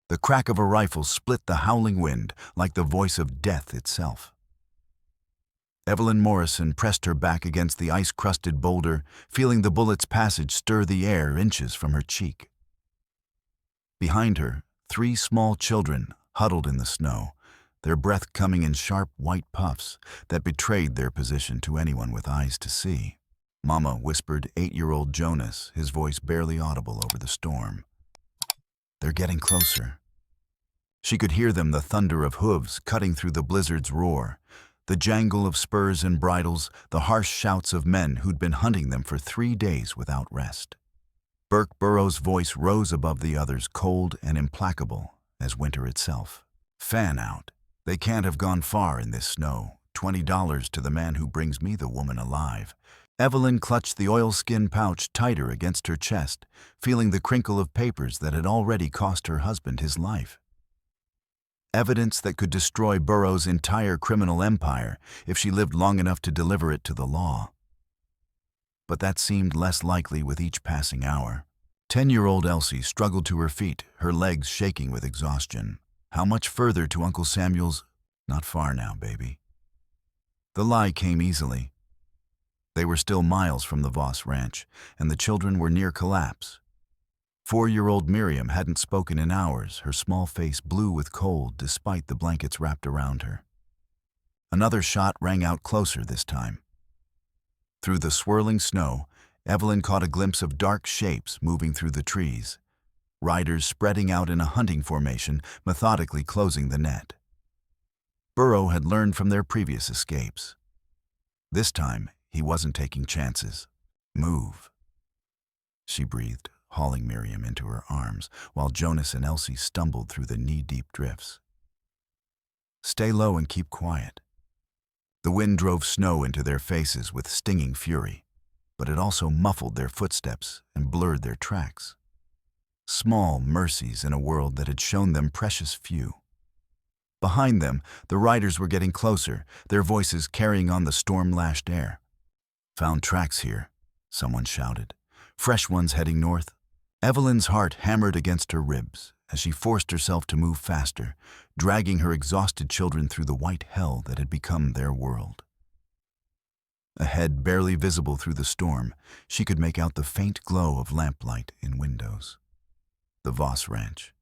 The crack of a rifle split the howling wind like the voice of death itself. Evelyn Morrison pressed her back against the ice-crusted boulder, feeling the bullet's passage stir the air inches from her cheek. Behind her, 3 small children huddled in the snow, their breath coming in sharp white puffs that betrayed their position to anyone with eyes to see. "Mama," whispered 8-year-old Jonas, his voice barely audible over the storm. "They're getting closer." She could hear them, the thunder of hooves cutting through the blizzard's roar, the jangle of spurs and bridles, the harsh shouts of men who'd been hunting them for 3 days without rest. Burke Burroughs' voice rose above the others, cold and implacable as winter itself. "Fan out. They can't have gone far in this snow. $20 to the man who brings me the woman alive." Evelyn clutched the oilskin pouch tighter against her chest, feeling the crinkle of papers that had already cost her husband his life. Evidence that could destroy Burroughs' entire criminal empire if she lived long enough to deliver it to the law. But that seemed less likely with each passing hour. 10-year-old Elsie struggled to her feet, her legs shaking with exhaustion. How much further to Uncle Samuel's? "Not far now, baby." The lie came easily. They were still miles from the Voss ranch, and the children were near collapse. 4-year-old Miriam hadn't spoken in hours, her small face blue with cold despite the blankets wrapped around her. Another shot rang out closer this time. Through the swirling snow, Evelyn caught a glimpse of dark shapes moving through the trees, riders spreading out in a hunting formation, methodically closing the net. Burrow had learned from their previous escapes. This time, he wasn't taking chances. "Move," she breathed, hauling Miriam into her arms, while Jonas and Elsie stumbled through the knee-deep drifts. "Stay low and keep quiet." The wind drove snow into their faces with stinging fury, but it also muffled their footsteps and blurred their tracks. Small mercies in a world that had shown them precious few. Behind them, the riders were getting closer, their voices carrying on the storm-lashed air. "Found tracks here," someone shouted. "Fresh ones heading north." Evelyn's heart hammered against her ribs as she forced herself to move faster, dragging her exhausted children through the white hell that had become their world. Ahead, barely visible through the storm, she could make out the faint glow of lamplight in windows. The Voss ranch.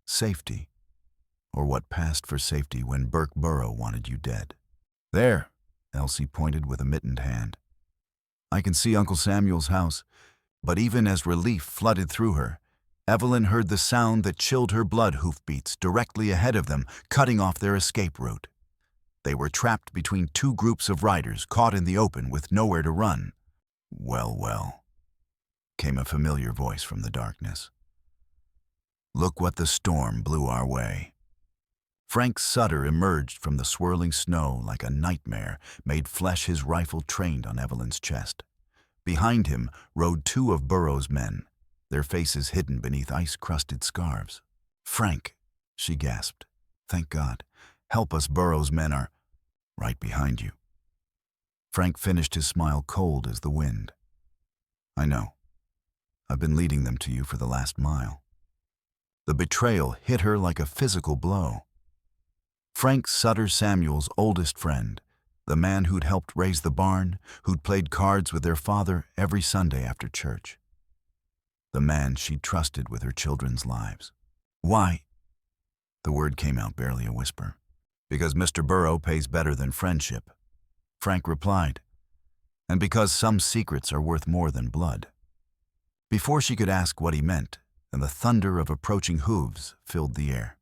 Safety. Or what passed for safety when Burke Burrow wanted you dead. "There," Elsie pointed with a mittened hand. "I can see Uncle Samuel's house." But even as relief flooded through her, Evelyn heard the sound that chilled her blood hoofbeats directly ahead of them, cutting off their escape route. They were trapped between 2 groups of riders, caught in the open with nowhere to run. "Well, well," came a familiar voice from the darkness. "Look what the storm blew our way." Frank Sutter emerged from the swirling snow like a nightmare, made flesh, his rifle trained on Evelyn's chest. Behind him rode 2 of Burroughs' men, their faces hidden beneath ice-crusted scarves. "Frank," she gasped. "Thank God. Help us, Burroughs' men are right behind you." Frank finished, his smile cold as the wind. "I know. I've been leading them to you for the last mile." The betrayal hit her like a physical blow. Frank Sutter Samuel's oldest friend, the man who'd helped raise the barn, who'd played cards with their father every Sunday after church. The man she'd trusted with her children's lives. "Why?" The word came out barely a whisper. "Because Mr. Burrow pays better than friendship," Frank replied. "And because some secrets are worth more than blood." Before she could ask what he meant, and the thunder of approaching hooves filled the air.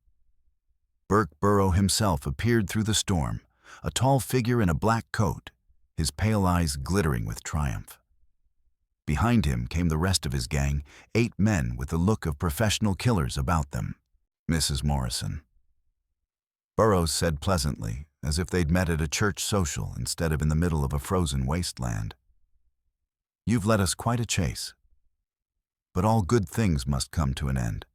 Burke Burrow himself appeared through the storm, a tall figure in a black coat, his pale eyes glittering with triumph. Behind him came the rest of his gang, 8 men with the look of professional killers about them. "Mrs. Morrison," Burroughs said pleasantly, as if they'd met at a church social instead of in the middle of a frozen wasteland. "You've led us quite a chase. But all good things must come to an end."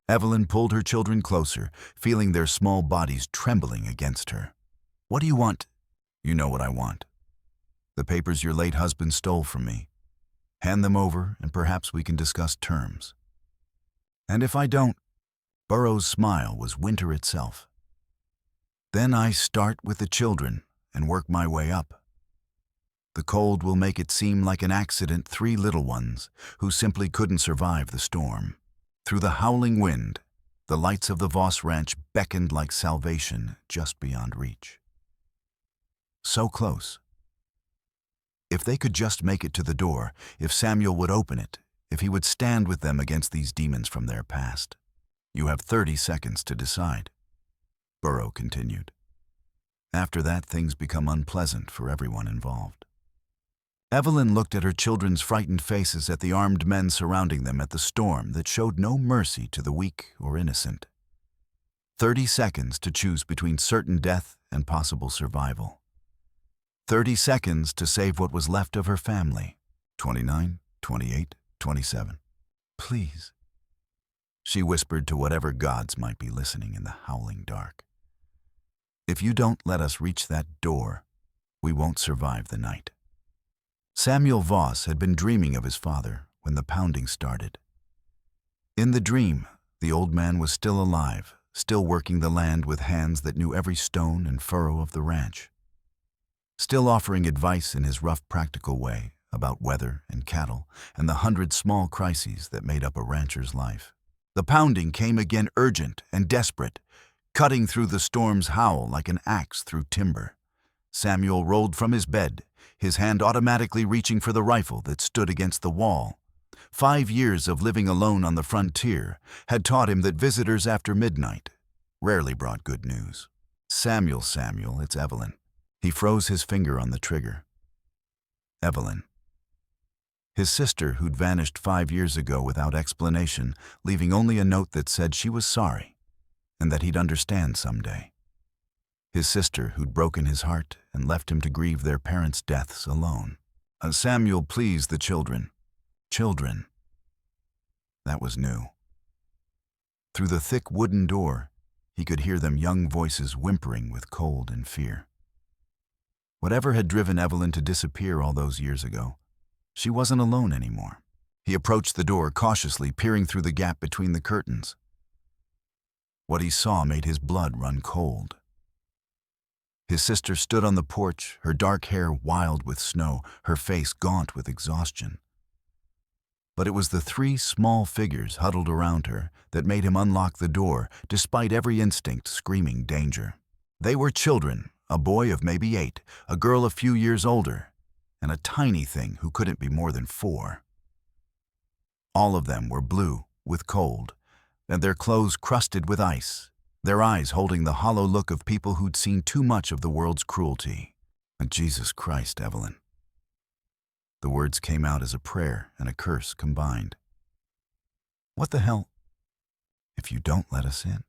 Evelyn pulled her children closer, feeling their small bodies trembling against her. "What do you want?" "You know what I want. The papers your late husband stole from me. Hand them over, and perhaps we can discuss terms." "And if I don't?" Burrow's smile was winter itself. Then I start with the children and work my way up. The cold will make it seem like an accident, 3 little ones who simply couldn't survive the storm. Through the howling wind, the lights of the Voss ranch beckoned like salvation just beyond reach. So close. If they could just make it to the door, if Samuel would open it, if he would stand with them against these demons from their past. You have 30 seconds to decide, Burrow continued. After that, things become unpleasant for everyone involved. Evelyn looked at her children's frightened faces, at the armed men surrounding them, at the storm that showed no mercy to the weak or innocent. 30 seconds to choose between certain death and possible survival. 30 seconds to save what was left of her family. 29, 28, 27. Please, she whispered to whatever gods might be listening in the howling dark. If you don't let us reach that door, we won't survive the night. Samuel Voss had been dreaming of his father when the pounding started. In the dream, the old man was still alive, still working the land with hands that knew every stone and furrow of the ranch. Still offering advice in his rough, practical way about weather and cattle and the 100 small crises that made up a rancher's life. The pounding came again, urgent and desperate, cutting through the storm's howl like an axe through timber. Samuel rolled from his bed, his hand automatically reaching for the rifle that stood against the wall. 5 years of living alone on the frontier had taught him that visitors after midnight rarely brought good news. Samuel, it's Evelyn. He froze his finger on the trigger. Evelyn. His sister, who'd vanished 5 years ago without explanation, leaving only a note that said she was sorry and that he'd understand someday. His sister, who'd broken his heart and left him to grieve their parents' deaths alone. Samuel pleased the children. Children. That was new. Through the thick wooden door, he could hear them, young voices whimpering with cold and fear. Whatever had driven Evelyn to disappear all those years ago, she wasn't alone anymore. He approached the door cautiously, peering through the gap between the curtains. What he saw made his blood run cold. His sister stood on the porch, her dark hair wild with snow, her face gaunt with exhaustion. But it was the 3 small figures huddled around her that made him unlock the door, despite every instinct screaming danger. They were children, a boy of maybe 8, a girl a few years older, and a tiny thing who couldn't be more than 4. All of them were blue with cold, and their clothes crusted with ice, their eyes holding the hollow look of people who'd seen too much of the world's cruelty. Jesus Christ, Evelyn. The words came out as a prayer and a curse combined. What the hell? If you don't let us in,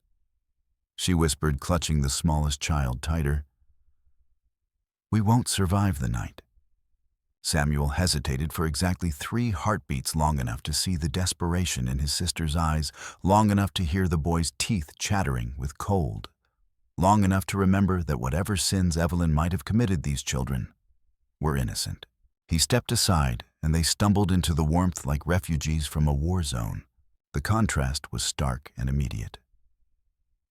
she whispered, clutching the smallest child tighter. We won't survive the night. Samuel hesitated for exactly 3 heartbeats, long enough to see the desperation in his sister's eyes, long enough to hear the boy's teeth chattering with cold, long enough to remember that whatever sins Evelyn might have committed, these children were innocent. He stepped aside, and they stumbled into the warmth like refugees from a war zone. The contrast was stark and immediate.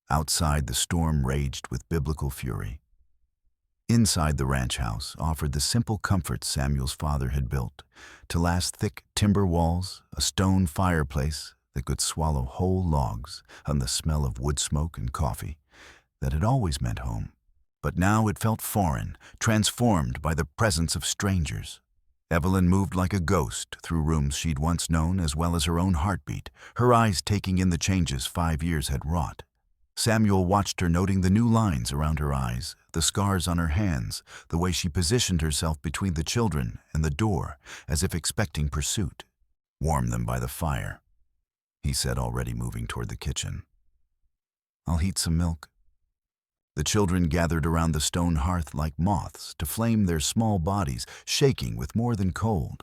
Outside, the storm raged with biblical fury. Inside, the ranch house offered the simple comforts Samuel's father had built, to last thick timber walls, a stone fireplace that could swallow whole logs, and the smell of wood smoke and coffee that had always meant home. But now it felt foreign, transformed by the presence of strangers. Evelyn moved like a ghost through rooms she'd once known, as well as her own heartbeat, her eyes taking in the changes 5 years had wrought. Samuel watched her, noting the new lines around her eyes, the scars on her hands, the way she positioned herself between the children and the door, as if expecting pursuit. Warm them by the fire, he said, already moving toward the kitchen. I'll heat some milk. The children gathered around the stone hearth like moths to flame, their small bodies shaking with more than cold.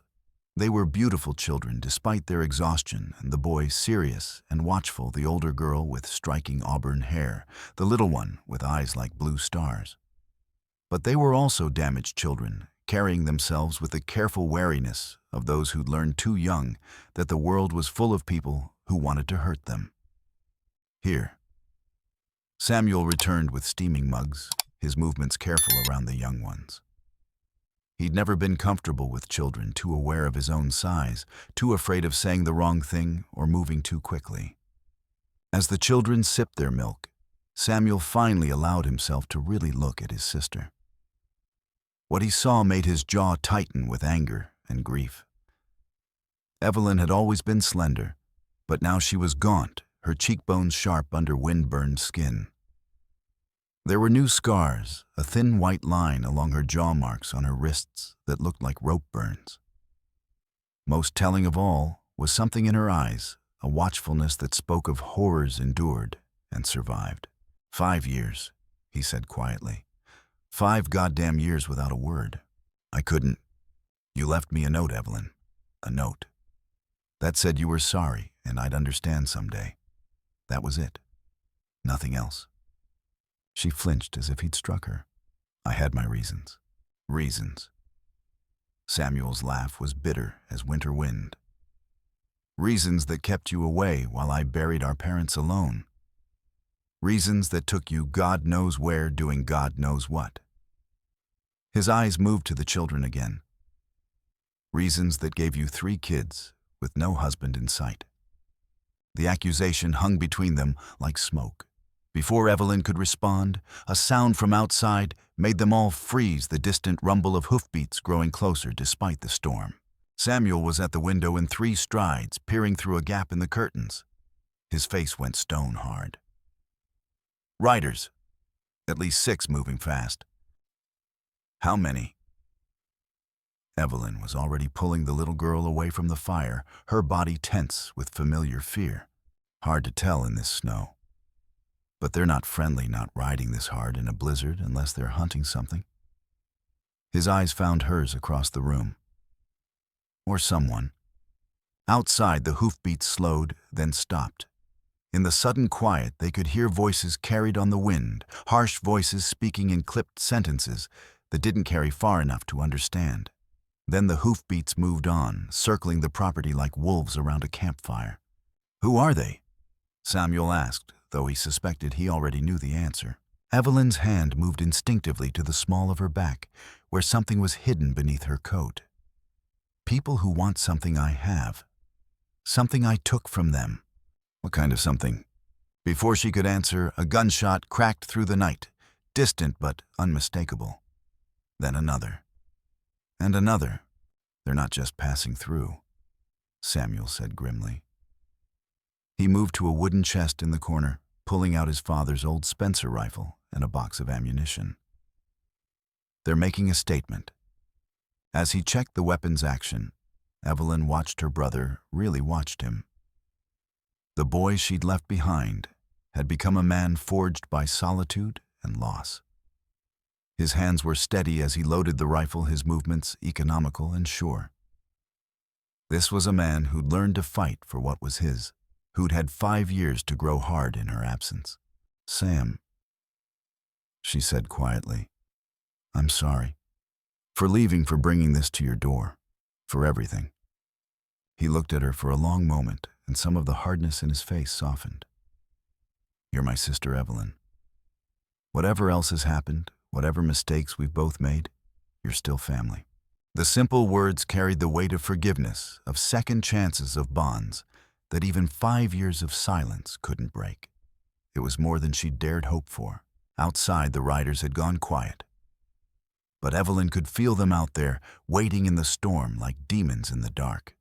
They were beautiful children despite their exhaustion, and the boy serious and watchful, the older girl with striking auburn hair, the little one with eyes like blue stars. But they were also damaged children, carrying themselves with the careful wariness of those who'd learned too young that the world was full of people who wanted to hurt them. Here. Samuel returned with steaming mugs, his movements careful around the young ones. He'd never been comfortable with children, too aware of his own size, too afraid of saying the wrong thing or moving too quickly. As the children sipped their milk, Samuel finally allowed himself to really look at his sister. What he saw made his jaw tighten with anger and grief. Evelyn had always been slender, but now she was gaunt, her cheekbones sharp under wind-burned skin. There were new scars, a thin white line along her jaw marks on her wrists that looked like rope burns. Most telling of all was something in her eyes, a watchfulness that spoke of horrors endured and survived. 5 years, he said quietly. 5 goddamn years without a word. I couldn't. You left me a note, Evelyn. A note. That said you were sorry and I'd understand someday. That was it. Nothing else. She flinched as if he'd struck her. I had my reasons. Reasons. Samuel's laugh was bitter as winter wind. Reasons that kept you away while I buried our parents alone. Reasons that took you God knows where doing God knows what. His eyes moved to the children again. Reasons that gave you 3 kids with no husband in sight. The accusation hung between them like smoke. Before Evelyn could respond, a sound from outside made them all freeze, the distant rumble of hoofbeats growing closer despite the storm. Samuel was at the window in 3 strides, peering through a gap in the curtains. His face went stone hard. Riders. At least 6 moving fast. How many? Evelyn was already pulling the little girl away from the fire, her body tense with familiar fear. Hard to tell in this snow. But they're not friendly not riding this hard in a blizzard unless they're hunting something. His eyes found hers across the room. Or someone. Outside, the hoofbeats slowed, then stopped. In the sudden quiet, they could hear voices carried on the wind, harsh voices speaking in clipped sentences that didn't carry far enough to understand. Then the hoofbeats moved on, circling the property like wolves around a campfire. Who are they? Samuel asked, though he suspected he already knew the answer. Evelyn's hand moved instinctively to the small of her back, where something was hidden beneath her coat. People who want something I have. Something I took from them. What kind of something? Before she could answer, a gunshot cracked through the night, distant but unmistakable. Then another. And another. They're not just passing through, Samuel said grimly. He moved to a wooden chest in the corner, pulling out his father's old Spencer rifle and a box of ammunition. They're making a statement. As he checked the weapon's action, Evelyn watched her brother, really watched him. The boy she'd left behind had become a man forged by solitude and loss. His hands were steady as he loaded the rifle, his movements economical and sure. This was a man who'd learned to fight for what was his, who'd had 5 years to grow hard in her absence. Sam, she said quietly, I'm sorry. For leaving, for bringing this to your door, for everything. He looked at her for a long moment, and some of the hardness in his face softened. You're my sister, Evelyn. Whatever else has happened, whatever mistakes we've both made, you're still family. The simple words carried the weight of forgiveness, of second chances, of bonds that even 5 years of silence couldn't break. It was more than she'd dared hope for. Outside, the riders had gone quiet. But Evelyn could feel them out there, waiting in the storm like demons in the dark.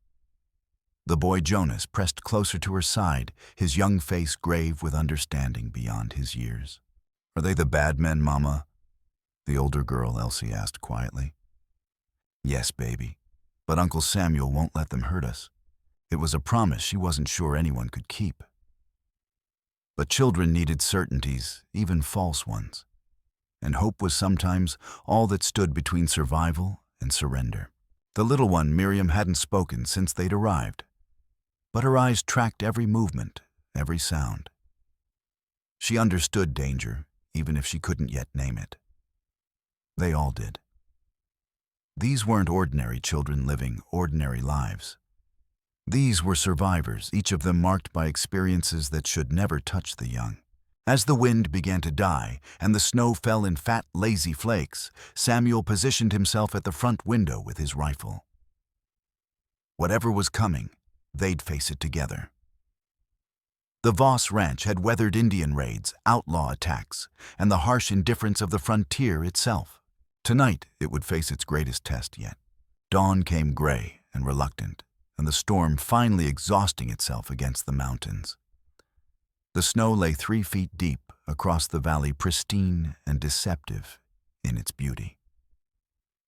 The boy Jonas pressed closer to her side, his young face grave with understanding beyond his years. Are they the bad men, Mama? The older girl, Elsie, asked quietly. Yes, baby, but Uncle Samuel won't let them hurt us. It was a promise she wasn't sure anyone could keep. But children needed certainties, even false ones. And hope was sometimes all that stood between survival and surrender. The little one, Miriam, hadn't spoken since they'd arrived. But her eyes tracked every movement, every sound. She understood danger, even if she couldn't yet name it. They all did. These weren't ordinary children living ordinary lives. These were survivors, each of them marked by experiences that should never touch the young. As the wind began to die and the snow fell in fat, lazy flakes, Samuel positioned himself at the front window with his rifle. Whatever was coming, they'd face it together. The Voss Ranch had weathered Indian raids, outlaw attacks, and the harsh indifference of the frontier itself. Tonight, it would face its greatest test yet. Dawn came gray and reluctant, and the storm finally exhausting itself against the mountains. The snow lay 3 feet deep across the valley, pristine and deceptive in its beauty.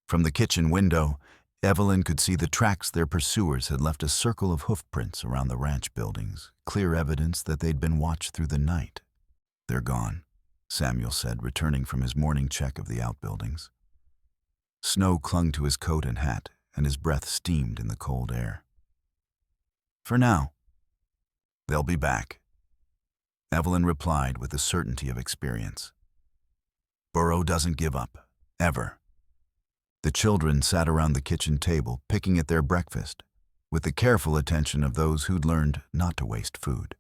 From the kitchen window, Evelyn could see the tracks their pursuers had left, a circle of hoofprints around the ranch buildings, clear evidence that they'd been watched through the night. "They're gone," Samuel said, returning from his morning check of the outbuildings. Snow clung to his coat and hat, and his breath steamed in the cold air. "For now. They'll be back," Evelyn replied with the certainty of experience. "Burrow doesn't give up, ever." The children sat around the kitchen table, picking at their breakfast, with the careful attention of those who'd learned not to waste food.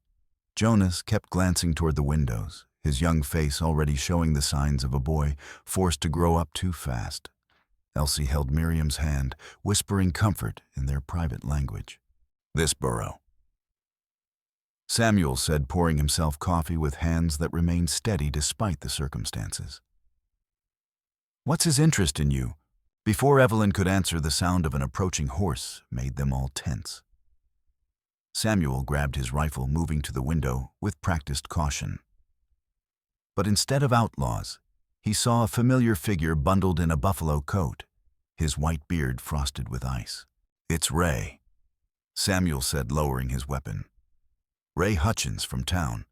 Jonas kept glancing toward the windows, his young face already showing the signs of a boy forced to grow up too fast. Elsie held Miriam's hand, whispering comfort in their private language. "This Burrow," Samuel said, pouring himself coffee with hands that remained steady despite the circumstances. "What's his interest in you?" Before Evelyn could answer, the sound of an approaching horse made them all tense. Samuel grabbed his rifle, moving to the window with practiced caution. But instead of outlaws, he saw a familiar figure bundled in a buffalo coat, his white beard frosted with ice. "It's Ray," Samuel said, lowering his weapon. "Ray Hutchins from town."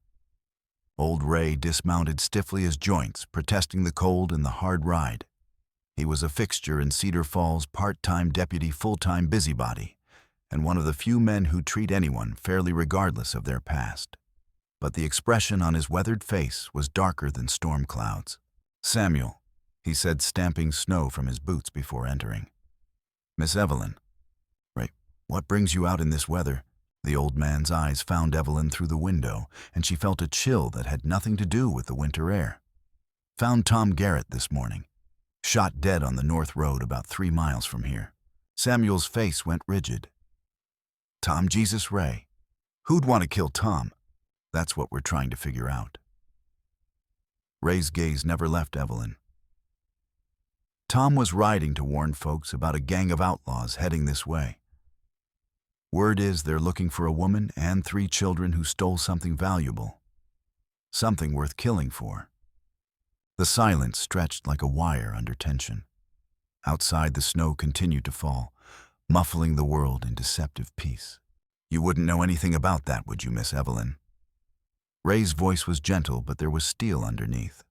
Old Ray dismounted stiffly as joints, protesting the cold and the hard ride. He was a fixture in Cedar Falls, part-time deputy, full-time busybody, and one of the few men who treat anyone fairly regardless of their past. But the expression on his weathered face was darker than storm clouds. "Samuel," he said, stamping snow from his boots before entering. "Miss Evelyn." "Right, what brings you out in this weather?" The old man's eyes found Evelyn through the window, and she felt a chill that had nothing to do with the winter air. "Found Tom Garrett this morning. Shot dead on the North Road about 3 miles from here." Samuel's face went rigid. "Tom Jesus Ray? Who'd want to kill Tom? That's what we're trying to figure out." Ray's gaze never left Evelyn. "Tom was riding to warn folks about a gang of outlaws heading this way. Word is they're looking for a woman and 3 children who stole something valuable. Something worth killing for." The silence stretched like a wire under tension. Outside, the snow continued to fall, muffling the world in deceptive peace. "You wouldn't know anything about that, would you, Miss Evelyn?" Ray's voice was gentle, but there was steel underneath.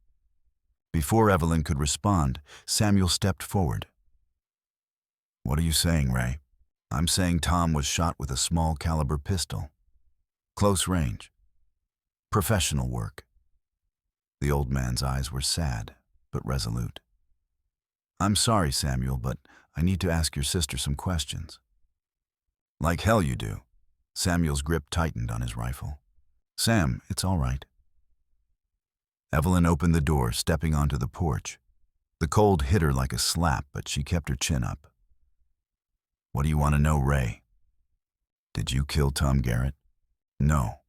Before Evelyn could respond, Samuel stepped forward. "What are you saying, Ray?" "I'm saying Tom was shot with a small caliber pistol. Close range. Professional work." The old man's eyes were sad, but resolute. "I'm sorry, Samuel, but I need to ask your sister some questions." "Like hell you do." Samuel's grip tightened on his rifle. "Sam, it's all right." Evelyn opened the door, stepping onto the porch. The cold hit her like a slap, but she kept her chin up. "What do you want to know, Ray?" "Did you kill Tom Garrett?" "No."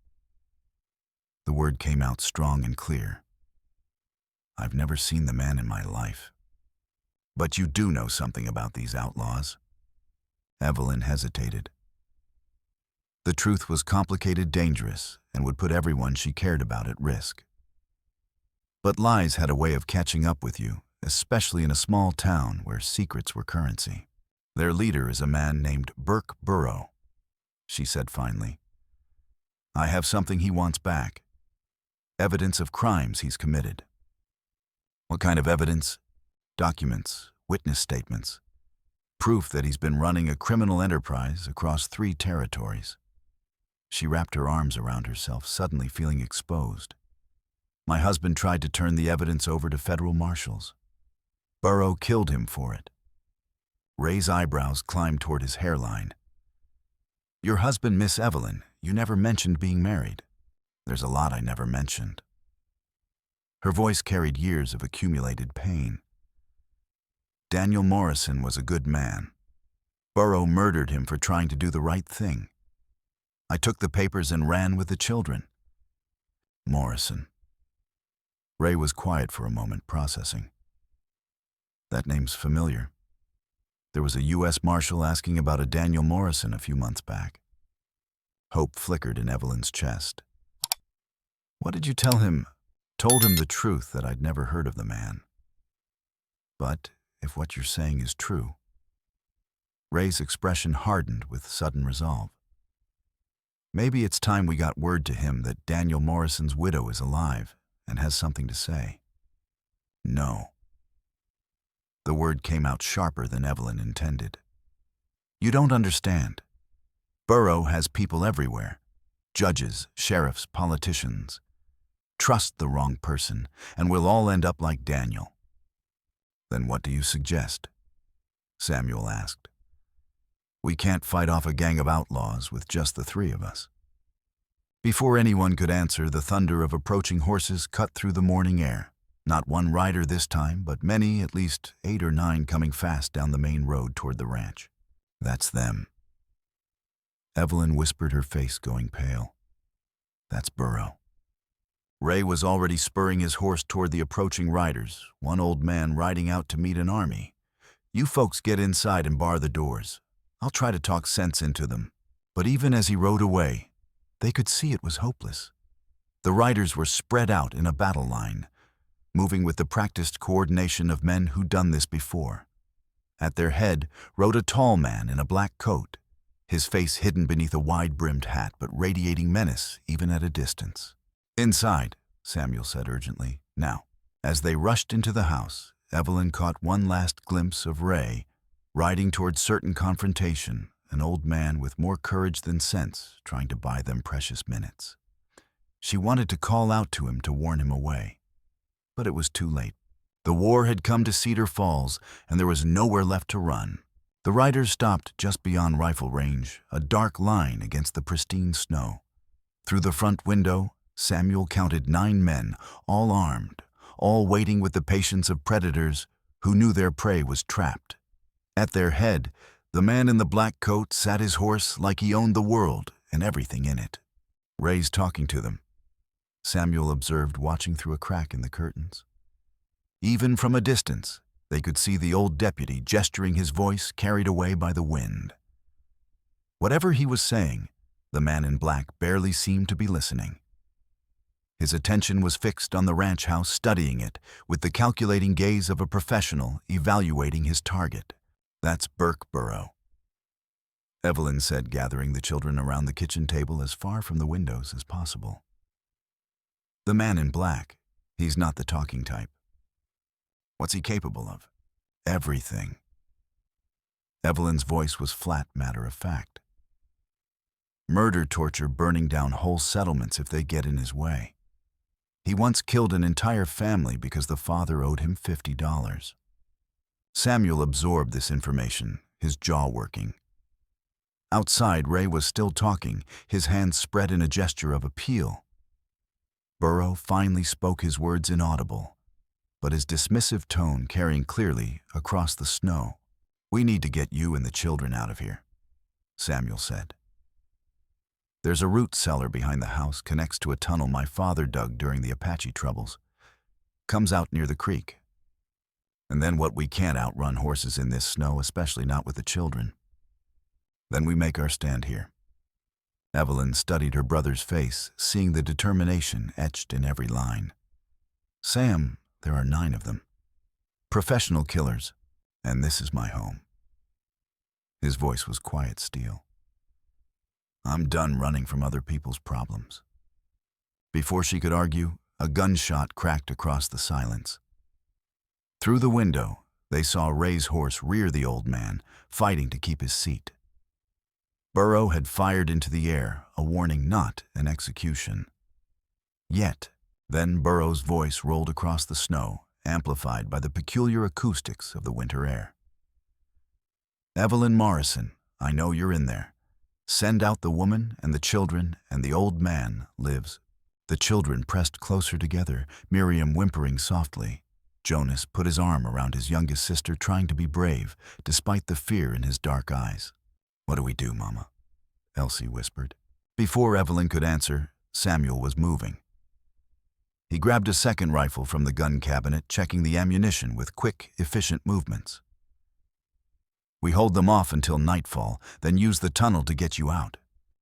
The word came out strong and clear. "I've never seen the man in my life." "But you do know something about these outlaws." Evelyn hesitated. The truth was complicated, dangerous, and would put everyone she cared about at risk. But lies had a way of catching up with you, especially in a small town where secrets were currency. "Their leader is a man named Burke Burrow," she said finally. "I have something he wants back. Evidence of crimes he's committed." "What kind of evidence?" "Documents, witness statements. Proof that he's been running a criminal enterprise across 3 territories. She wrapped her arms around herself, suddenly feeling exposed. "My husband tried to turn the evidence over to federal marshals. Burrow killed him for it." Ray's eyebrows climbed toward his hairline. Your husband, Miss Evelyn, you never mentioned being married. There's a lot I never mentioned. Her voice carried years of accumulated pain. Daniel Morrison was a good man. Burrow murdered him for trying to do the right thing. I took the papers and ran with the children. Morrison. Ray was quiet for a moment, processing. That name's familiar. There was a U.S. Marshal asking about a Daniel Morrison a few months back. Hope flickered in Evelyn's chest. What did you tell him? Told him the truth, that I'd never heard of the man. But if what you're saying is true. Ray's expression hardened with sudden resolve. Maybe it's time we got word to him that Daniel Morrison's widow is alive and has something to say. No. The word came out sharper than Evelyn intended. You don't understand. Burrow has people everywhere. Judges, sheriffs, politicians. Trust the wrong person, and we'll all end up like Daniel. Then what do you suggest? Samuel asked. We can't fight off a gang of outlaws with just the three of us. Before anyone could answer, the thunder of approaching horses cut through the morning air. Not one rider this time, but many, at least 8 or 9, coming fast down the main road toward the ranch. That's them. Evelyn whispered, her face going pale. That's Burrow. Ray was already spurring his horse toward the approaching riders, one old man riding out to meet an army. You folks get inside and bar the doors. I'll try to talk sense into them. But even as he rode away, they could see it was hopeless. The riders were spread out in a battle line, moving with the practiced coordination of men who'd done this before. At their head rode a tall man in a black coat, his face hidden beneath a wide-brimmed hat but radiating menace even at a distance. Inside, Samuel said urgently. Now, as they rushed into the house, Evelyn caught one last glimpse of Ray, riding toward certain confrontation, an old man with more courage than sense, trying to buy them precious minutes. She wanted to call out to him to warn him away. But it was too late. The war had come to Cedar Falls, and there was nowhere left to run. The riders stopped just beyond rifle range, a dark line against the pristine snow. Through the front window, Samuel counted 9 men, all armed, all waiting with the patience of predators who knew their prey was trapped. At their head, the man in the black coat sat his horse like he owned the world and everything in it. Ray's talking to them, Samuel observed, watching through a crack in the curtains. Even from a distance, they could see the old deputy gesturing, his voice carried away by the wind. Whatever he was saying, the man in black barely seemed to be listening. His attention was fixed on the ranch house, studying it with the calculating gaze of a professional evaluating his target. That's Burke Burrow, Evelyn said, gathering the children around the kitchen table as far from the windows as possible. The man in black, he's not the talking type. What's he capable of? Everything. Evelyn's voice was flat, matter-of-fact. Murder, torture, burning down whole settlements if they get in his way. He once killed an entire family because the father owed him $50. Samuel absorbed this information, his jaw working. Outside, Ray was still talking, his hands spread in a gesture of appeal. Burrow finally spoke, his words inaudible, but his dismissive tone carrying clearly across the snow. We need to get you and the children out of here, Samuel said. There's a root cellar behind the house, connects to a tunnel my father dug during the Apache troubles. Comes out near the creek. And then what, we can't outrun horses in this snow, especially not with the children. Then we make our stand here. Evelyn studied her brother's face, seeing the determination etched in every line. Sam, there are 9 of them. Professional killers, and this is my home. His voice was quiet steel. I'm done running from other people's problems. Before she could argue, a gunshot cracked across the silence. Through the window, they saw Ray's horse rear the old man, fighting to keep his seat. Burrow had fired into the air, a warning, not an execution. Yet, then Burrow's voice rolled across the snow, amplified by the peculiar acoustics of the winter air. Evelyn Morrison, I know you're in there. Send out the woman and the children, and the old man lives. The children pressed closer together, Miriam whimpering softly. Jonas put his arm around his youngest sister, trying to be brave, despite the fear in his dark eyes. "What do we do, Mama?" Elsie whispered. Before Evelyn could answer, Samuel was moving. He grabbed a second rifle from the gun cabinet, checking the ammunition with quick, efficient movements. "We hold them off until nightfall, then use the tunnel to get you out."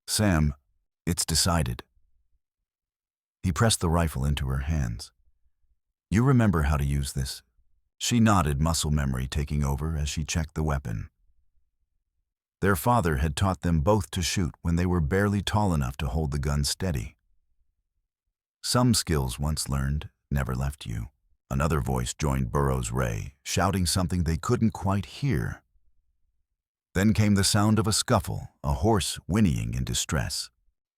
"Sam, it's decided." He pressed the rifle into her hands. "You remember how to use this?" She nodded, muscle memory taking over as she checked the weapon. Their father had taught them both to shoot when they were barely tall enough to hold the gun steady. Some skills once learned never left you. Another voice joined Burrow's ray, shouting something they couldn't quite hear. Then came the sound of a scuffle, a horse whinnying in distress.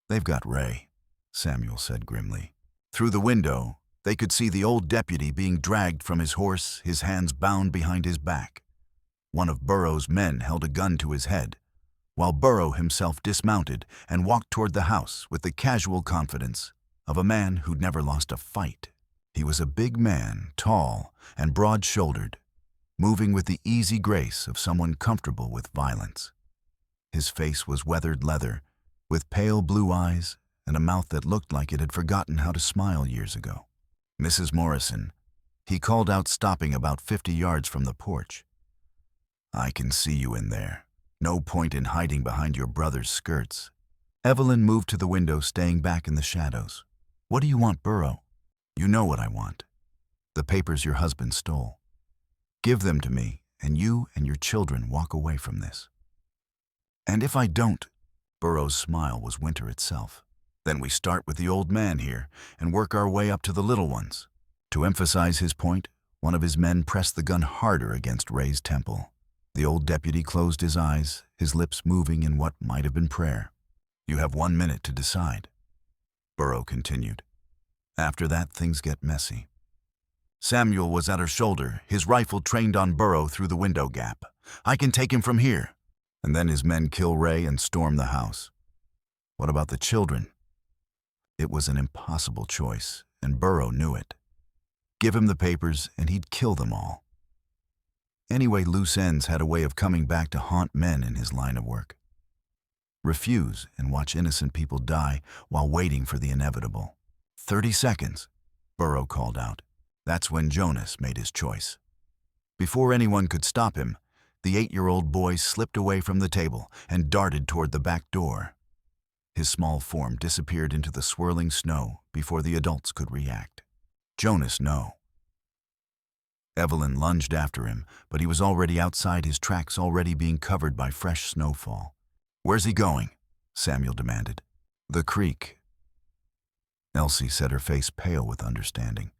"They've got Ray," Samuel said grimly. Through the window, they could see the old deputy being dragged from his horse, his hands bound behind his back. One of Burrow's men held a gun to his head, while Burrow himself dismounted and walked toward the house with the casual confidence of a man who'd never lost a fight. He was a big man, tall and broad-shouldered, moving with the easy grace of someone comfortable with violence. His face was weathered leather, with pale blue eyes and a mouth that looked like it had forgotten how to smile years ago. "Mrs. Morrison," he called out, stopping about 50 yards from the porch. "I can see you in there. No point in hiding behind your brother's skirts." Evelyn moved to the window, staying back in the shadows. "What do you want, Burrow?" "You know what I want. The papers your husband stole. Give them to me, and you and your children walk away from this." "And if I don't?" Burrow's smile was winter itself. "Then we start with the old man here and work our way up to the little ones." To emphasize his point, one of his men pressed the gun harder against Ray's temple. The old deputy closed his eyes, his lips moving in what might have been prayer. "You have 1 minute to decide," Burrow continued. "After that, things get messy." Samuel was at her shoulder, his rifle trained on Burrow through the window gap. "I can take him from here." And then his men kill Ray and storm the house. What about the children? It was an impossible choice, and Burrow knew it. Give him the papers, and he'd kill them all. Anyway, loose ends had a way of coming back to haunt men in his line of work. Refuse and watch innocent people die while waiting for the inevitable. 30 seconds, Burrow called out. That's when Jonas made his choice. Before anyone could stop him, the 8-year-old boy slipped away from the table and darted toward the back door. His small form disappeared into the swirling snow before the adults could react. Jonas, no. Evelyn lunged after him, but he was already outside, his tracks already being covered by fresh snowfall. "Where's he going?" Samuel demanded. "The creek." Elsie said, her face pale with understanding.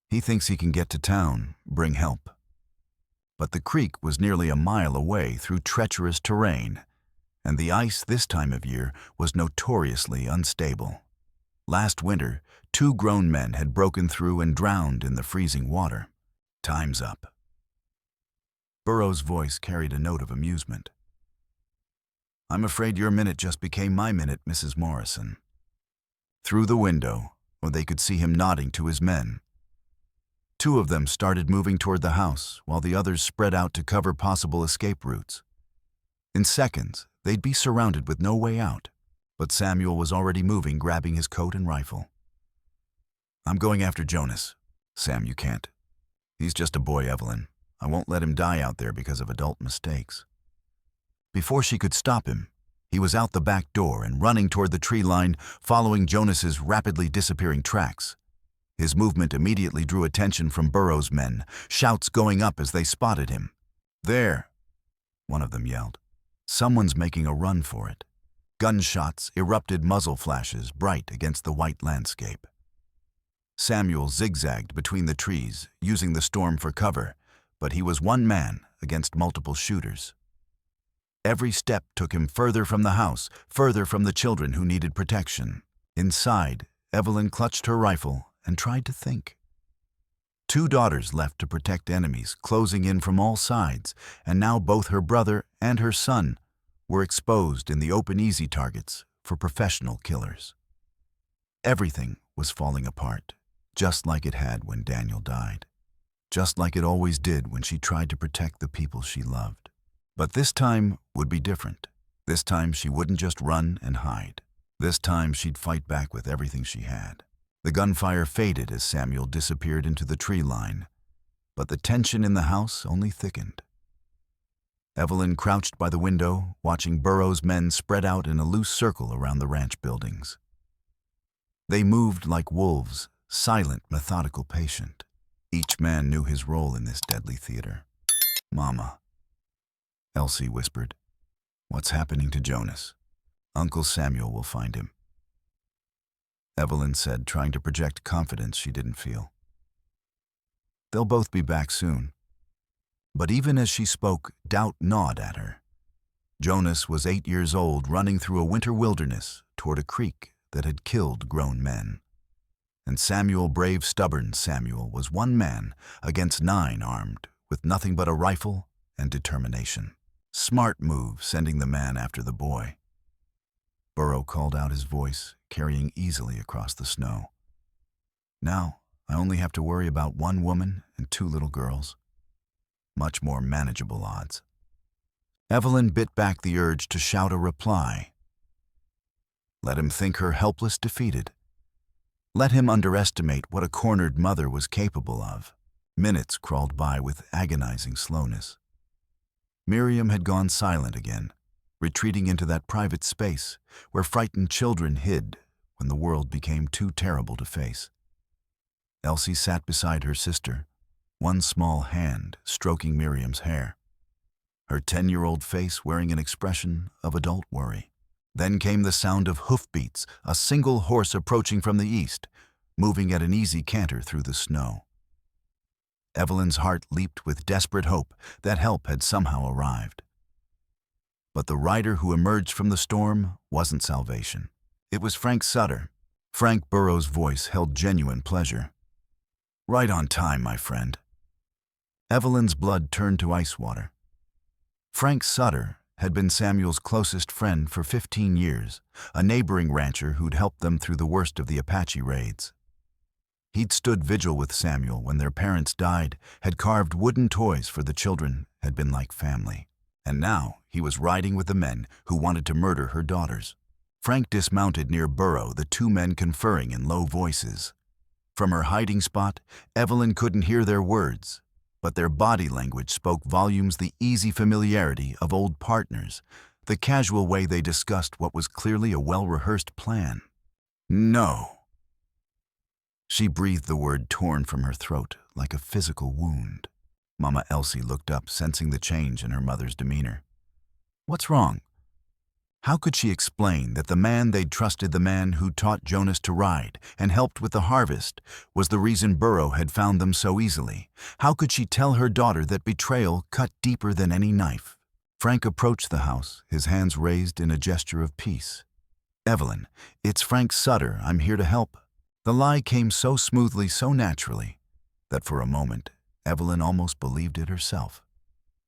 "He thinks he can get to town, bring help." But the creek was nearly a mile away through treacherous terrain, and the ice this time of year was notoriously unstable. Last winter, 2 grown men had broken through and drowned in the freezing water. "Time's up." Burrow's voice carried a note of amusement. "I'm afraid your minute just became my minute, Mrs. Morrison." Through the window, where they could see him nodding to his men. 2 of them started moving toward the house, while the others spread out to cover possible escape routes. In seconds, they'd be surrounded with no way out, but Samuel was already moving, grabbing his coat and rifle. "I'm going after Jonas." "Sam, you can't. He's just a boy, Evelyn. I won't let him die out there because of adult mistakes." Before she could stop him, he was out the back door and running toward the tree line, following Jonas's rapidly disappearing tracks. His movement immediately drew attention from Burrow's men, shouts going up as they spotted him. "There!" one of them yelled. "Someone's making a run for it." Gunshots erupted, muzzle flashes bright against the white landscape. Samuel zigzagged between the trees, using the storm for cover, but he was one man against multiple shooters. Every step took him further from the house, further from the children who needed protection. Inside, Evelyn clutched her rifle and tried to think. 2 daughters left to protect enemies, closing in from all sides, and now both her brother and her son were exposed in the open easy targets for professional killers. Everything was falling apart, just like it had when Daniel died. Just like it always did when she tried to protect the people she loved. But this time would be different. This time she wouldn't just run and hide. This time she'd fight back with everything she had. The gunfire faded as Samuel disappeared into the tree line, but the tension in the house only thickened. Evelyn crouched by the window, watching Burroughs' men spread out in a loose circle around the ranch buildings. They moved like wolves, silent, methodical, patient. Each man knew his role in this deadly theater. "Mama," Elsie whispered, "what's happening to Jonas? Uncle Samuel will find him," Evelyn said, trying to project confidence she didn't feel. "They'll both be back soon." But even as she spoke, doubt gnawed at her. Jonas was 8 years old, running through a winter wilderness toward a creek that had killed grown men. And Samuel, brave, stubborn Samuel, was one man against 9 armed, with nothing but a rifle and determination. Smart move, sending the man after the boy. Burrow called out, his voice carrying easily across the snow. "Now, I only have to worry about 1 woman and 2 little girls. Much more manageable odds." Evelyn bit back the urge to shout a reply. Let him think her helpless, defeated. Let him underestimate what a cornered mother was capable of. Minutes crawled by with agonizing slowness. Miriam had gone silent again, retreating into that private space where frightened children hid when the world became too terrible to face. Elsie sat beside her sister, one small hand stroking Miriam's hair, her 10-year-old face wearing an expression of adult worry. Then came the sound of hoofbeats, a single horse approaching from the east, moving at an easy canter through the snow. Evelyn's heart leaped with desperate hope that help had somehow arrived. But the rider who emerged from the storm wasn't salvation. It was Frank Sutter. Frank Burroughs' voice held genuine pleasure. "Right on time, my friend." Evelyn's blood turned to ice water. Frank Sutter had been Samuel's closest friend for 15 years, a neighboring rancher who'd helped them through the worst of the Apache raids. He'd stood vigil with Samuel when their parents died, had carved wooden toys for the children, had been like family. And now he was riding with the men who wanted to murder her daughters. Frank dismounted near Burrow, the 2 men conferring in low voices. From her hiding spot, Evelyn couldn't hear their words, but their body language spoke volumes, the easy familiarity of old partners, the casual way they discussed what was clearly a well-rehearsed plan. "No." She breathed the word torn from her throat like a physical wound. Mama Elsie looked up, sensing the change in her mother's demeanor. "What's wrong?" How could she explain that the man they'd trusted, the man who taught Jonas to ride and helped with the harvest, was the reason Burrow had found them so easily? How could she tell her daughter that betrayal cut deeper than any knife? Frank approached the house, his hands raised in a gesture of peace. "Evelyn, it's Frank Sutter. I'm here to help." The lie came so smoothly, so naturally, that for a moment, Evelyn almost believed it herself.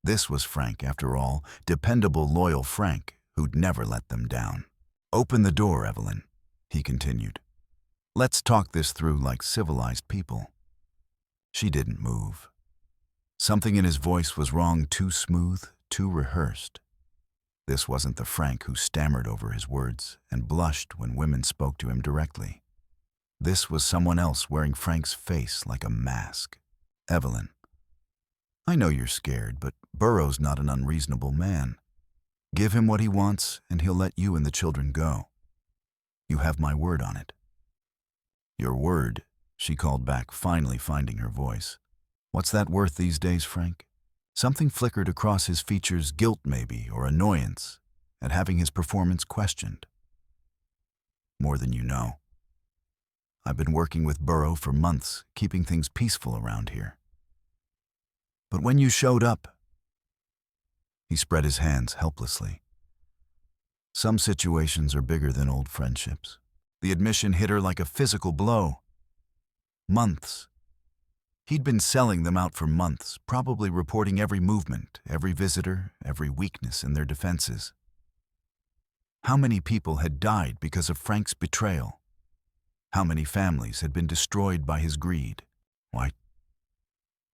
This was Frank, after all, dependable, loyal Frank, who'd never let them down. "Open the door, Evelyn," he continued. "Let's talk this through like civilized people." She didn't move. Something in his voice was wrong, too smooth, too rehearsed. This wasn't the Frank who stammered over his words and blushed when women spoke to him directly. This was someone else wearing Frank's face like a mask. "Evelyn, I know you're scared, but Burrow's not an unreasonable man. Give him what he wants, and he'll let you and the children go. You have my word on it." "Your word," she called back, finally finding her voice. "What's that worth these days, Frank?" Something flickered across his features, guilt maybe, or annoyance at having his performance questioned. "More than you know. I've been working with Burrow for months, keeping things peaceful around here. But when you showed up..." He spread his hands helplessly. Some situations are bigger than old friendships. The admission hit her like a physical blow. Months. He'd been selling them out for months, probably reporting every movement, every visitor, every weakness in their defenses. How many people had died because of Frank's betrayal? How many families had been destroyed by his greed? Why,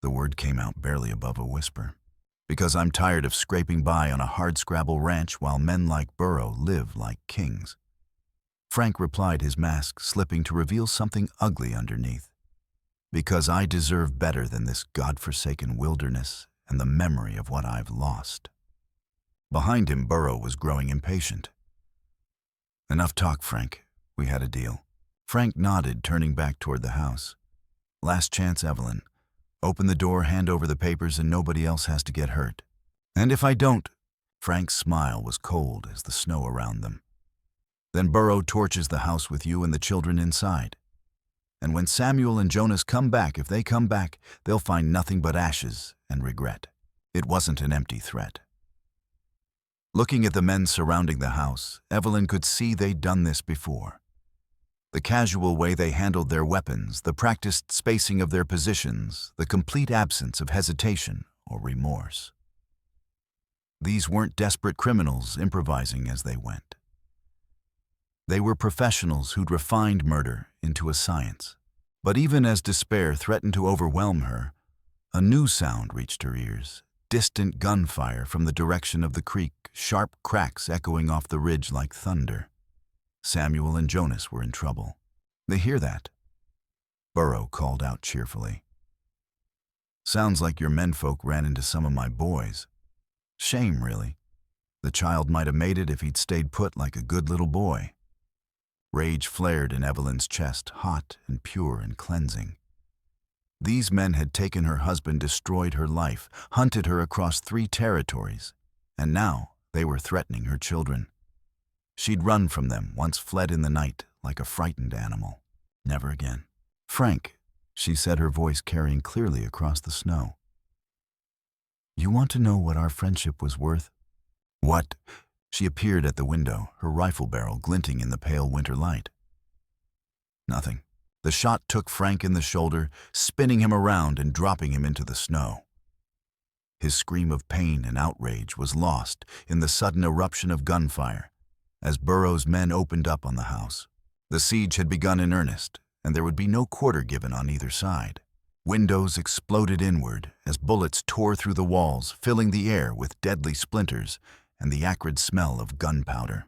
the word came out barely above a whisper. Because I'm tired of scraping by on a hardscrabble ranch while men like Burrow live like kings. Frank replied, his mask slipping to reveal something ugly underneath. Because I deserve better than this godforsaken wilderness and the memory of what I've lost. Behind him, Burrow was growing impatient. Enough talk, Frank. We had a deal. Frank nodded, turning back toward the house. Last chance, Evelyn. Open the door, hand over the papers, and nobody else has to get hurt. And if I don't? Frank's smile was cold as the snow around them. Then Burrow torches the house with you and the children inside. And when Samuel and Jonas come back, if they come back, they'll find nothing but ashes and regret. It wasn't an empty threat. Looking at the men surrounding the house, Evelyn could see they'd done this before. The casual way they handled their weapons, the practiced spacing of their positions, the complete absence of hesitation or remorse. These weren't desperate criminals improvising as they went. They were professionals who'd refined murder into a science. But even as despair threatened to overwhelm her, a new sound reached her ears. Distant gunfire from the direction of the creek, sharp cracks echoing off the ridge like thunder. Samuel and Jonas were in trouble. They hear that? Burrow called out cheerfully. Sounds like your menfolk ran into some of my boys. Shame, really. The child might have made it if he'd stayed put like a good little boy. Rage flared in Evelyn's chest, hot and pure and cleansing. These men had taken her husband, destroyed her life, hunted her across 3 territories, and now they were threatening her children. She'd run from them, once fled in the night like a frightened animal. Never again. Frank, she said, her voice carrying clearly across the snow. You want to know what our friendship was worth? What? She appeared at the window, her rifle barrel glinting in the pale winter light. Nothing. The shot took Frank in the shoulder, spinning him around and dropping him into the snow. His scream of pain and outrage was lost in the sudden eruption of gunfire as Burrow's men opened up on the house. The siege had begun in earnest, and there would be no quarter given on either side. Windows exploded inward as bullets tore through the walls, filling the air with deadly splinters and the acrid smell of gunpowder.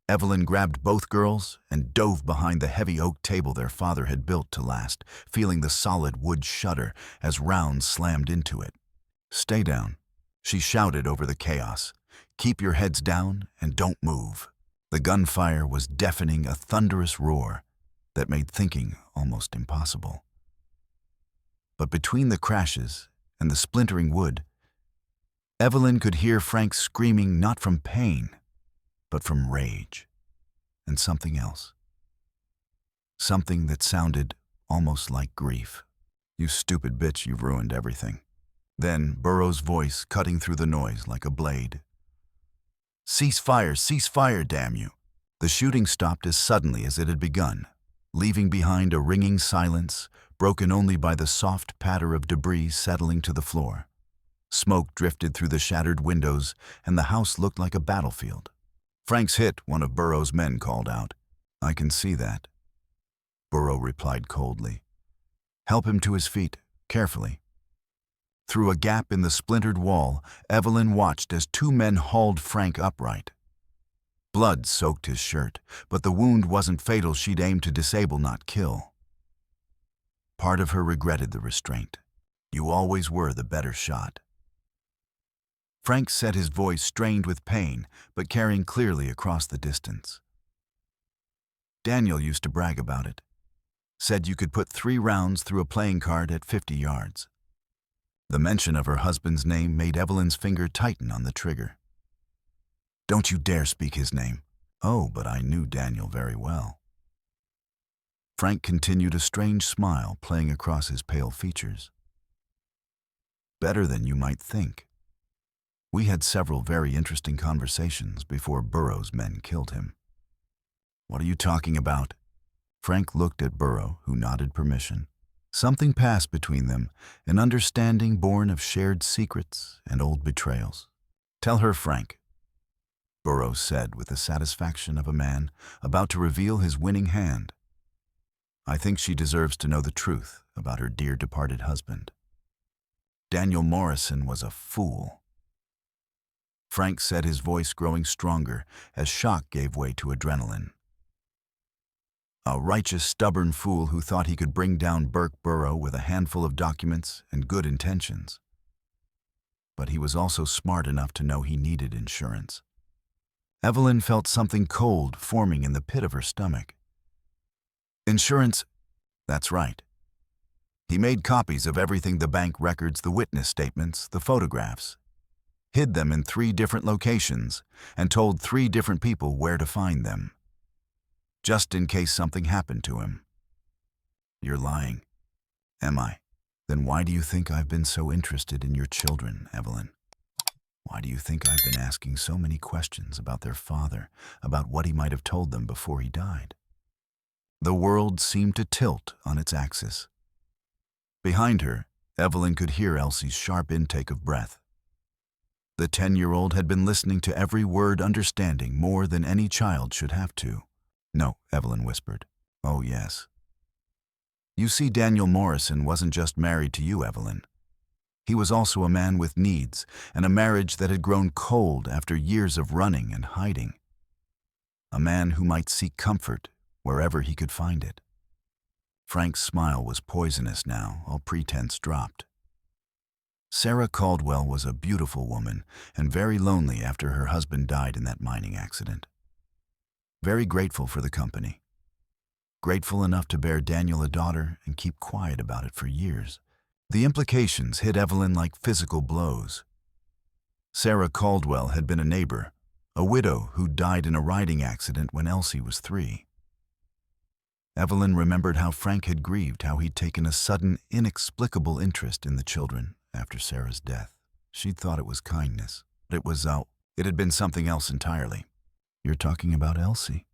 Evelyn grabbed both girls and dove behind the heavy oak table their father had built to last, feeling the solid wood shudder as rounds slammed into it. Stay down, she shouted over the chaos. Keep your heads down and don't move. The gunfire was deafening, a thunderous roar that made thinking almost impossible. But between the crashes and the splintering wood, Evelyn could hear Frank screaming not from pain, but from rage, and something else. Something that sounded almost like grief. You stupid bitch, you've ruined everything. Then Burrow's voice cutting through the noise like a blade. Cease fire, damn you. The shooting stopped as suddenly as it had begun, leaving behind a ringing silence, broken only by the soft patter of debris settling to the floor. Smoke drifted through the shattered windows, and the house looked like a battlefield. Frank's hit, one of Burrow's men called out. I can see that. Burrow replied coldly. Help him to his feet, carefully. Through a gap in the splintered wall, Evelyn watched as 2 men hauled Frank upright. Blood soaked his shirt, but the wound wasn't fatal. She'd aimed to disable, not kill. Part of her regretted the restraint. You always were the better shot. Frank said, his voice strained with pain, but carrying clearly across the distance. Daniel used to brag about it. Said you could put 3 rounds through a playing card at 50 yards. The mention of her husband's name made Evelyn's finger tighten on the trigger. Don't you dare speak his name. Oh, but I knew Daniel very well. Frank continued, a strange smile playing across his pale features. Better than you might think. We had several very interesting conversations before Burrow's men killed him. What are you talking about? Frank looked at Burrow, who nodded permission. Something passed between them, an understanding born of shared secrets and old betrayals. Tell her, Frank. Burroughs said with the satisfaction of a man about to reveal his winning hand. I think she deserves to know the truth about her dear departed husband. Daniel Morrison was a fool. Frank said, his voice growing stronger as shock gave way to adrenaline. A righteous, stubborn fool who thought he could bring down Burke Burrough with a handful of documents and good intentions. But he was also smart enough to know he needed insurance. Evelyn felt something cold forming in the pit of her stomach. Insurance? That's right. He made copies of everything: the bank records, the witness statements, the photographs, hid them in 3 different locations, and told 3 different people where to find them, just in case something happened to him. You're lying. Am I? Then why do you think I've been so interested in your children, Evelyn? Why do you think I've been asking so many questions about their father, about what he might have told them before he died? The world seemed to tilt on its axis. Behind her, Evelyn could hear Elsie's sharp intake of breath. The 10-year-old had been listening to every word, understanding more than any child should have to. No, Evelyn whispered. Oh, yes. You see, Daniel Morrison wasn't just married to you, Evelyn. He was also a man with needs and a marriage that had grown cold after years of running and hiding. A man who might seek comfort wherever he could find it. Frank's smile was poisonous now, all pretense dropped. Sarah Caldwell was a beautiful woman and very lonely after her husband died in that mining accident. Very grateful for the company. Grateful enough to bear Daniel a daughter and keep quiet about it for years. The implications hit Evelyn like physical blows. Sarah Caldwell had been a neighbor, a widow who died in a riding accident when Elsie was 3. Evelyn remembered how Frank had grieved, how he'd taken a sudden, inexplicable interest in the children after Sarah's death. She'd thought it was kindness, but it had been something else entirely. You're talking about Elsie?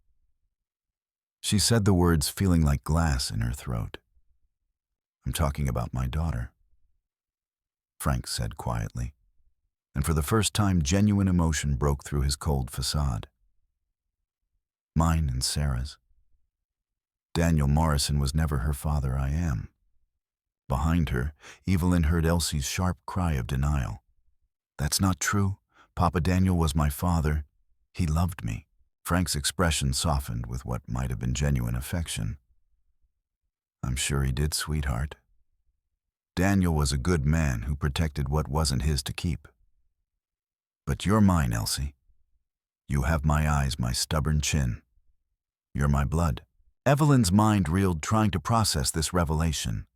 She said the words feeling like glass in her throat. I'm talking about my daughter, Frank said quietly, and for the first time genuine emotion broke through his cold facade. Mine and Sarah's. Daniel Morrison was never her father, I am. Behind her, Evelyn heard Elsie's sharp cry of denial. That's not true. Papa Daniel was my father. He loved me. Frank's expression softened with what might have been genuine affection. I'm sure he did, sweetheart. Daniel was a good man who protected what wasn't his to keep. But you're mine, Elsie. You have my eyes, my stubborn chin. You're my blood. Evelyn's mind reeled, trying to process this revelation.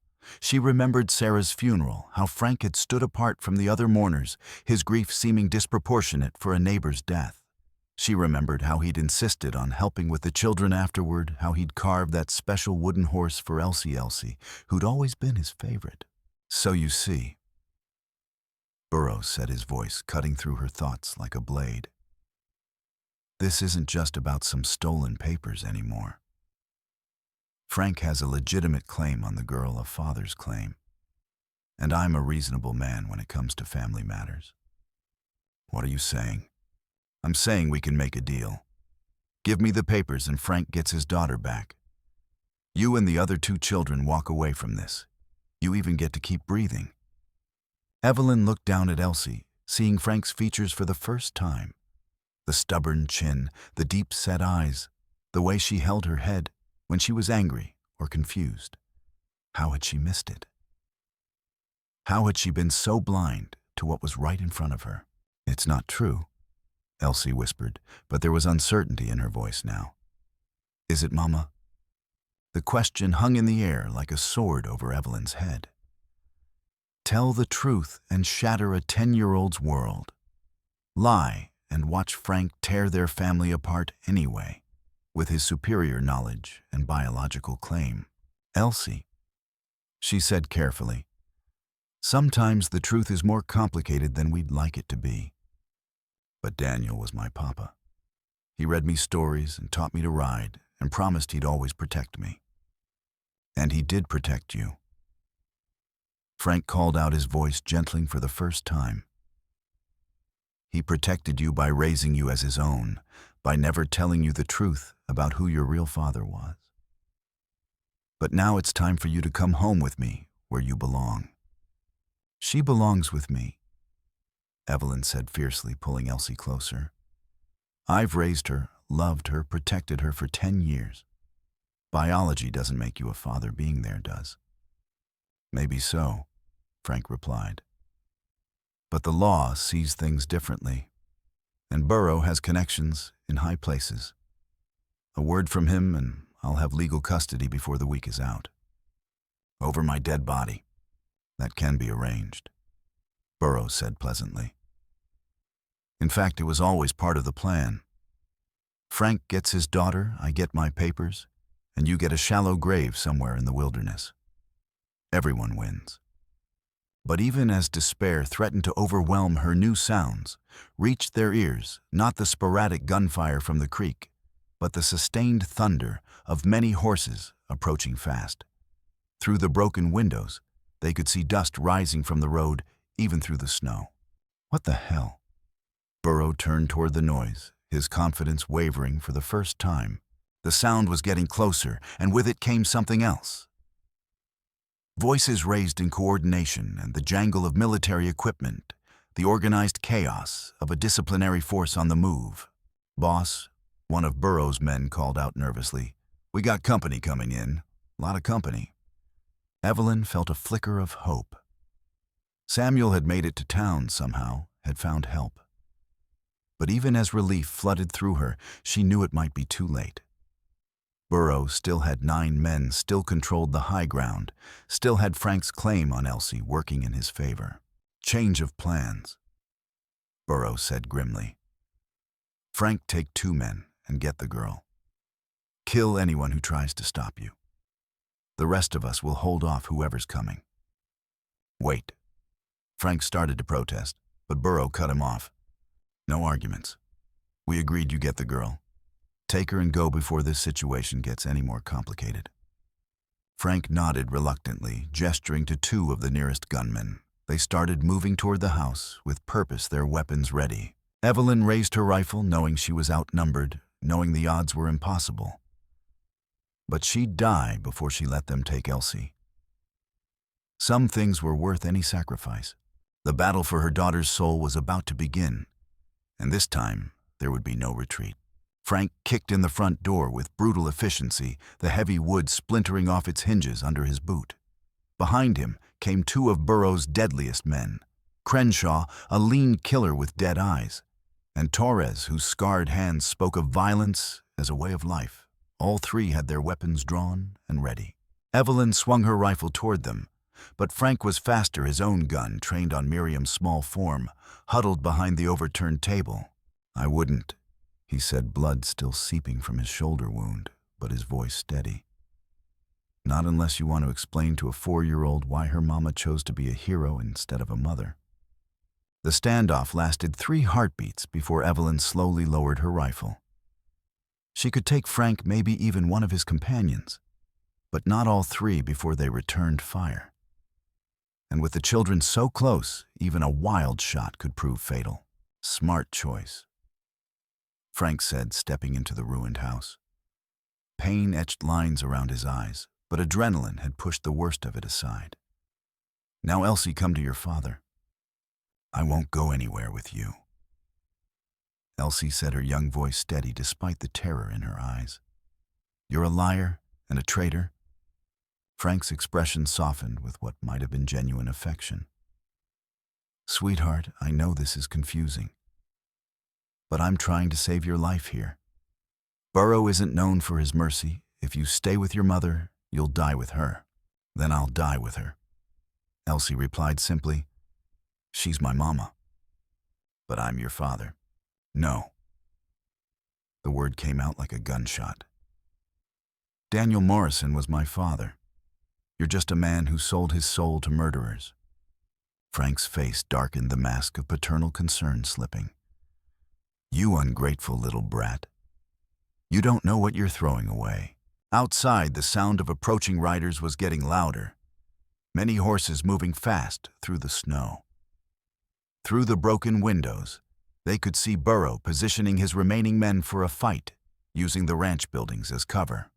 She remembered Sarah's funeral, how Frank had stood apart from the other mourners, his grief seeming disproportionate for a neighbor's death. She remembered how he'd insisted on helping with the children afterward, how he'd carved that special wooden horse for Elsie, who'd always been his favorite. So you see, Burroughs said, his voice cutting through her thoughts like a blade. This isn't just about some stolen papers anymore. Frank has a legitimate claim on the girl, a father's claim. And I'm a reasonable man when it comes to family matters. What are you saying? I'm saying we can make a deal. Give me the papers and Frank gets his daughter back. You and the other 2 children walk away from this. You even get to keep breathing. Evelyn looked down at Elsie, seeing Frank's features for the first time. The stubborn chin, the deep-set eyes, the way she held her head when she was angry or confused. How had she missed it? How had she been so blind to what was right in front of her? It's not true, Elsie whispered, but there was uncertainty in her voice now. Is it, Mama? The question hung in the air like a sword over Evelyn's head. Tell the truth and shatter a 10-year-old's world. Lie and watch Frank tear their family apart anyway, with his superior knowledge and biological claim. Elsie, she said carefully, sometimes the truth is more complicated than we'd like it to be. But Daniel was my papa. He read me stories and taught me to ride and promised he'd always protect me. And he did protect you. Frank called out, his voice gentling for the first time. He protected you by raising you as his own, by never telling you the truth about who your real father was. But now it's time for you to come home with me, where you belong. She belongs with me, Evelyn said fiercely, pulling Elsie closer. I've raised her, loved her, protected her for 10 years. Biology doesn't make you a father, being there does. Maybe so, Frank replied. But the law sees things differently, and Burrow has connections in high places. A word from him and I'll have legal custody before the week is out. Over my dead body. That can be arranged, Burrow said pleasantly. In fact, it was always part of the plan. Frank gets his daughter, I get my papers, and you get a shallow grave somewhere in the wilderness. Everyone wins. But even as despair threatened to overwhelm her, new sounds reached their ears, not the sporadic gunfire from the creek, but the sustained thunder of many horses approaching fast. Through the broken windows, they could see dust rising from the road, even through the snow. What the hell? Burrow turned toward the noise, his confidence wavering for the first time. The sound was getting closer, and with it came something else. Voices raised in coordination and the jangle of military equipment, the organized chaos of a disciplinary force on the move. Boss, one of Burrow's men called out nervously. We got company coming in. A lot of company. Evelyn felt a flicker of hope. Samuel had made it to town somehow, had found help. But even as relief flooded through her, she knew it might be too late. Burrow still had 9 men, still controlled the high ground, still had Frank's claim on Elsie working in his favor. Change of plans, Burrow said grimly. Frank, take 2 men and get the girl. Kill anyone who tries to stop you. The rest of us will hold off whoever's coming. Wait. Frank started to protest, but Burrow cut him off. No arguments. We agreed you get the girl. Take her and go before this situation gets any more complicated. Frank nodded reluctantly, gesturing to 2 of the nearest gunmen. They started moving toward the house, with purpose, their weapons ready. Evelyn raised her rifle, knowing she was outnumbered, knowing the odds were impossible. But she'd die before she let them take Elsie. Some things were worth any sacrifice. The battle for her daughter's soul was about to begin, and this time there would be no retreat. Frank kicked in the front door with brutal efficiency, the heavy wood splintering off its hinges under his boot. Behind him came 2 of Burrow's deadliest men, Crenshaw, a lean killer with dead eyes, and Torres, whose scarred hands spoke of violence as a way of life. All 3 had their weapons drawn and ready. Evelyn swung her rifle toward them, but Frank was faster, his own gun trained on Miriam's small form, huddled behind the overturned table. I wouldn't, he said, blood still seeping from his shoulder wound, but his voice steady. Not unless you want to explain to a 4-year-old why her mama chose to be a hero instead of a mother. The standoff lasted 3 heartbeats before Evelyn slowly lowered her rifle. She could take Frank, maybe even one of his companions, but not all 3 before they returned fire. And with the children so close, even a wild shot could prove fatal. Smart choice, Frank said, stepping into the ruined house. Pain etched lines around his eyes, but adrenaline had pushed the worst of it aside. Now, Elsie, come to your father. I won't go anywhere with you. Elsie said, her young voice steady despite the terror in her eyes. You're a liar and a traitor. Frank's expression softened with what might have been genuine affection. Sweetheart, I know this is confusing, but I'm trying to save your life here. Burrow isn't known for his mercy. If you stay with your mother, you'll die with her. Then I'll die with her. Elsie replied simply, She's my mama, but I'm your father. No. The word came out like a gunshot. Daniel Morrison was my father. You're just a man who sold his soul to murderers. Frank's face darkened, the mask of paternal concern slipping. You ungrateful little brat. You don't know what you're throwing away. Outside, the sound of approaching riders was getting louder. Many horses moving fast through the snow. Through the broken windows, They could see Burrow positioning his remaining men for a fight, using the ranch buildings as cover.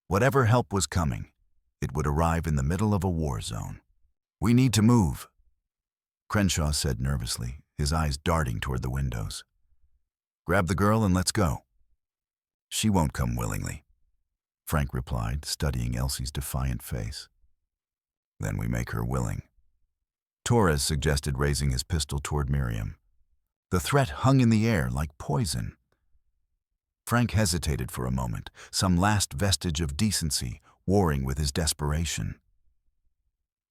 Whatever help was coming, it would arrive in the middle of a war zone. "We need to move," Crenshaw said nervously, his eyes darting toward the windows. "Grab the girl and let's go." "She won't come willingly," Frank replied, studying Elsie's defiant face. "Then we make her willing." Torres suggested raising his pistol toward Miriam. The threat hung in the air like poison. Frank hesitated for a moment, some last vestige of decency warring with his desperation.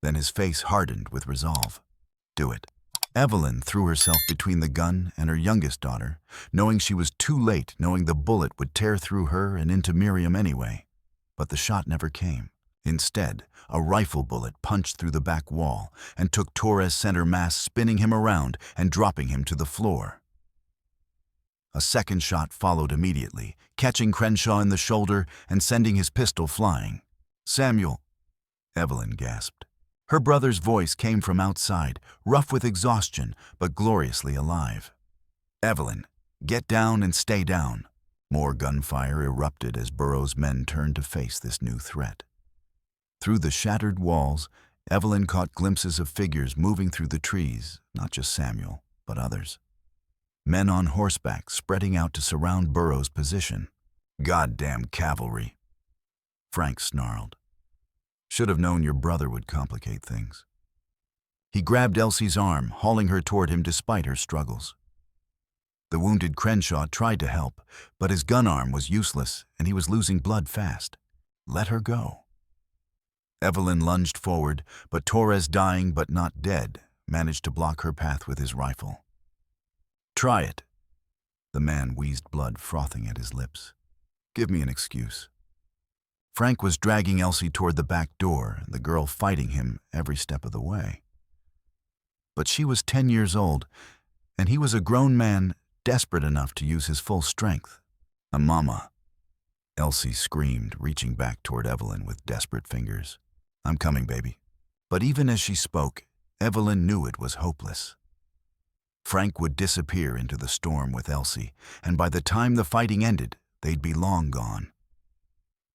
Then his face hardened with resolve. "Do it." Evelyn threw herself between the gun and her youngest daughter, knowing she was too late, knowing the bullet would tear through her and into Miriam anyway. But the shot never came. Instead, a rifle bullet punched through the back wall and took Torres center mass, spinning him around and dropping him to the floor. A second shot followed immediately, catching Crenshaw in the shoulder and sending his pistol flying. "Samuel," Evelyn gasped. Her brother's voice came from outside, rough with exhaustion, but gloriously alive. "Evelyn, get down and stay down." More gunfire erupted as Burrow's men turned to face this new threat. Through the shattered walls, Evelyn caught glimpses of figures moving through the trees, not just Samuel, but others. Men on horseback spreading out to surround Burrow's position. "Goddamn cavalry," Frank snarled. "Should have known your brother would complicate things." He grabbed Elsie's arm, hauling her toward him despite her struggles. The wounded Crenshaw tried to help, but his gun arm was useless and he was losing blood fast. Let her go. Evelyn lunged forward, but Torres, dying but not dead, managed to block her path with his rifle. "Try it." The man wheezed, blood frothing at his lips. "Give me an excuse." Frank was dragging Elsie toward the back door, the girl fighting him every step of the way. But she was 10 years old, and he was a grown man desperate enough to use his full strength. "A mama," Elsie screamed, reaching back toward Evelyn with desperate fingers. "I'm coming, baby." But even as she spoke, Evelyn knew it was hopeless. Frank would disappear into the storm with Elsie, and by the time the fighting ended, they'd be long gone.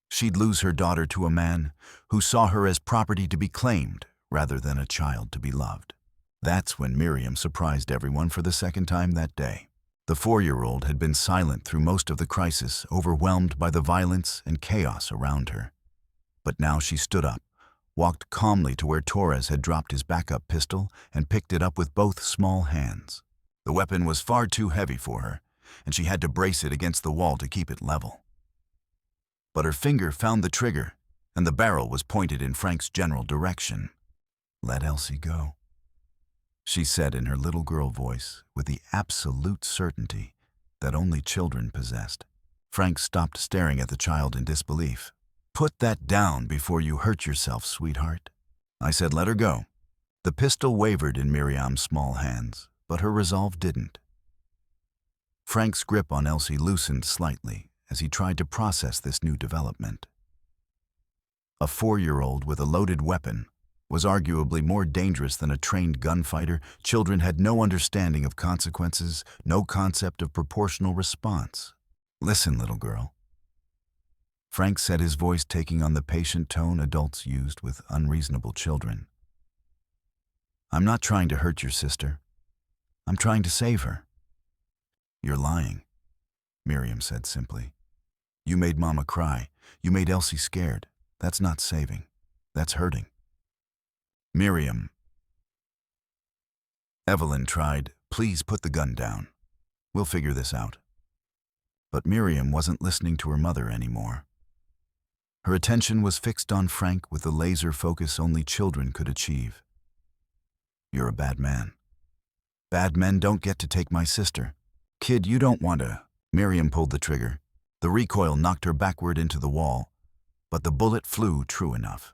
She'd lose her daughter to a man who saw her as property to be claimed rather than a child to be loved. That's when Miriam surprised everyone for the second time that day. The 4-year-old had been silent through most of the crisis, overwhelmed by the violence and chaos around her. But now she stood up, walked calmly to where Torres had dropped his backup pistol and picked it up with both small hands. The weapon was far too heavy for her, and she had to brace it against the wall to keep it level. But her finger found the trigger, and the barrel was pointed in Frank's general direction. "Let Elsie go," she said in her little girl voice, with the absolute certainty that only children possessed. Frank stopped staring at the child in disbelief. "Put that down before you hurt yourself, sweetheart." I said let her go. The pistol wavered in Miriam's small hands, but her resolve didn't. Frank's grip on Elsie loosened slightly as he tried to process this new development. A 4-year-old with a loaded weapon was arguably more dangerous than a trained gunfighter. Children had no understanding of consequences, no concept of proportional response. "Listen, little girl," Frank said, his voice taking on the patient tone adults used with unreasonable children. "I'm not trying to hurt your sister. I'm trying to save her." "You're lying," Miriam said simply. "You made Mama cry. You made Elsie scared. That's not saving. That's hurting." "Miriam." Evelyn tried, "Please put the gun down. We'll figure this out." But Miriam wasn't listening to her mother anymore. Her attention was fixed on Frank with the laser focus only children could achieve. "You're a bad man. Bad men don't get to take my sister. Kid, you don't want to." Miriam pulled the trigger. The recoil knocked her backward into the wall, but the bullet flew true enough.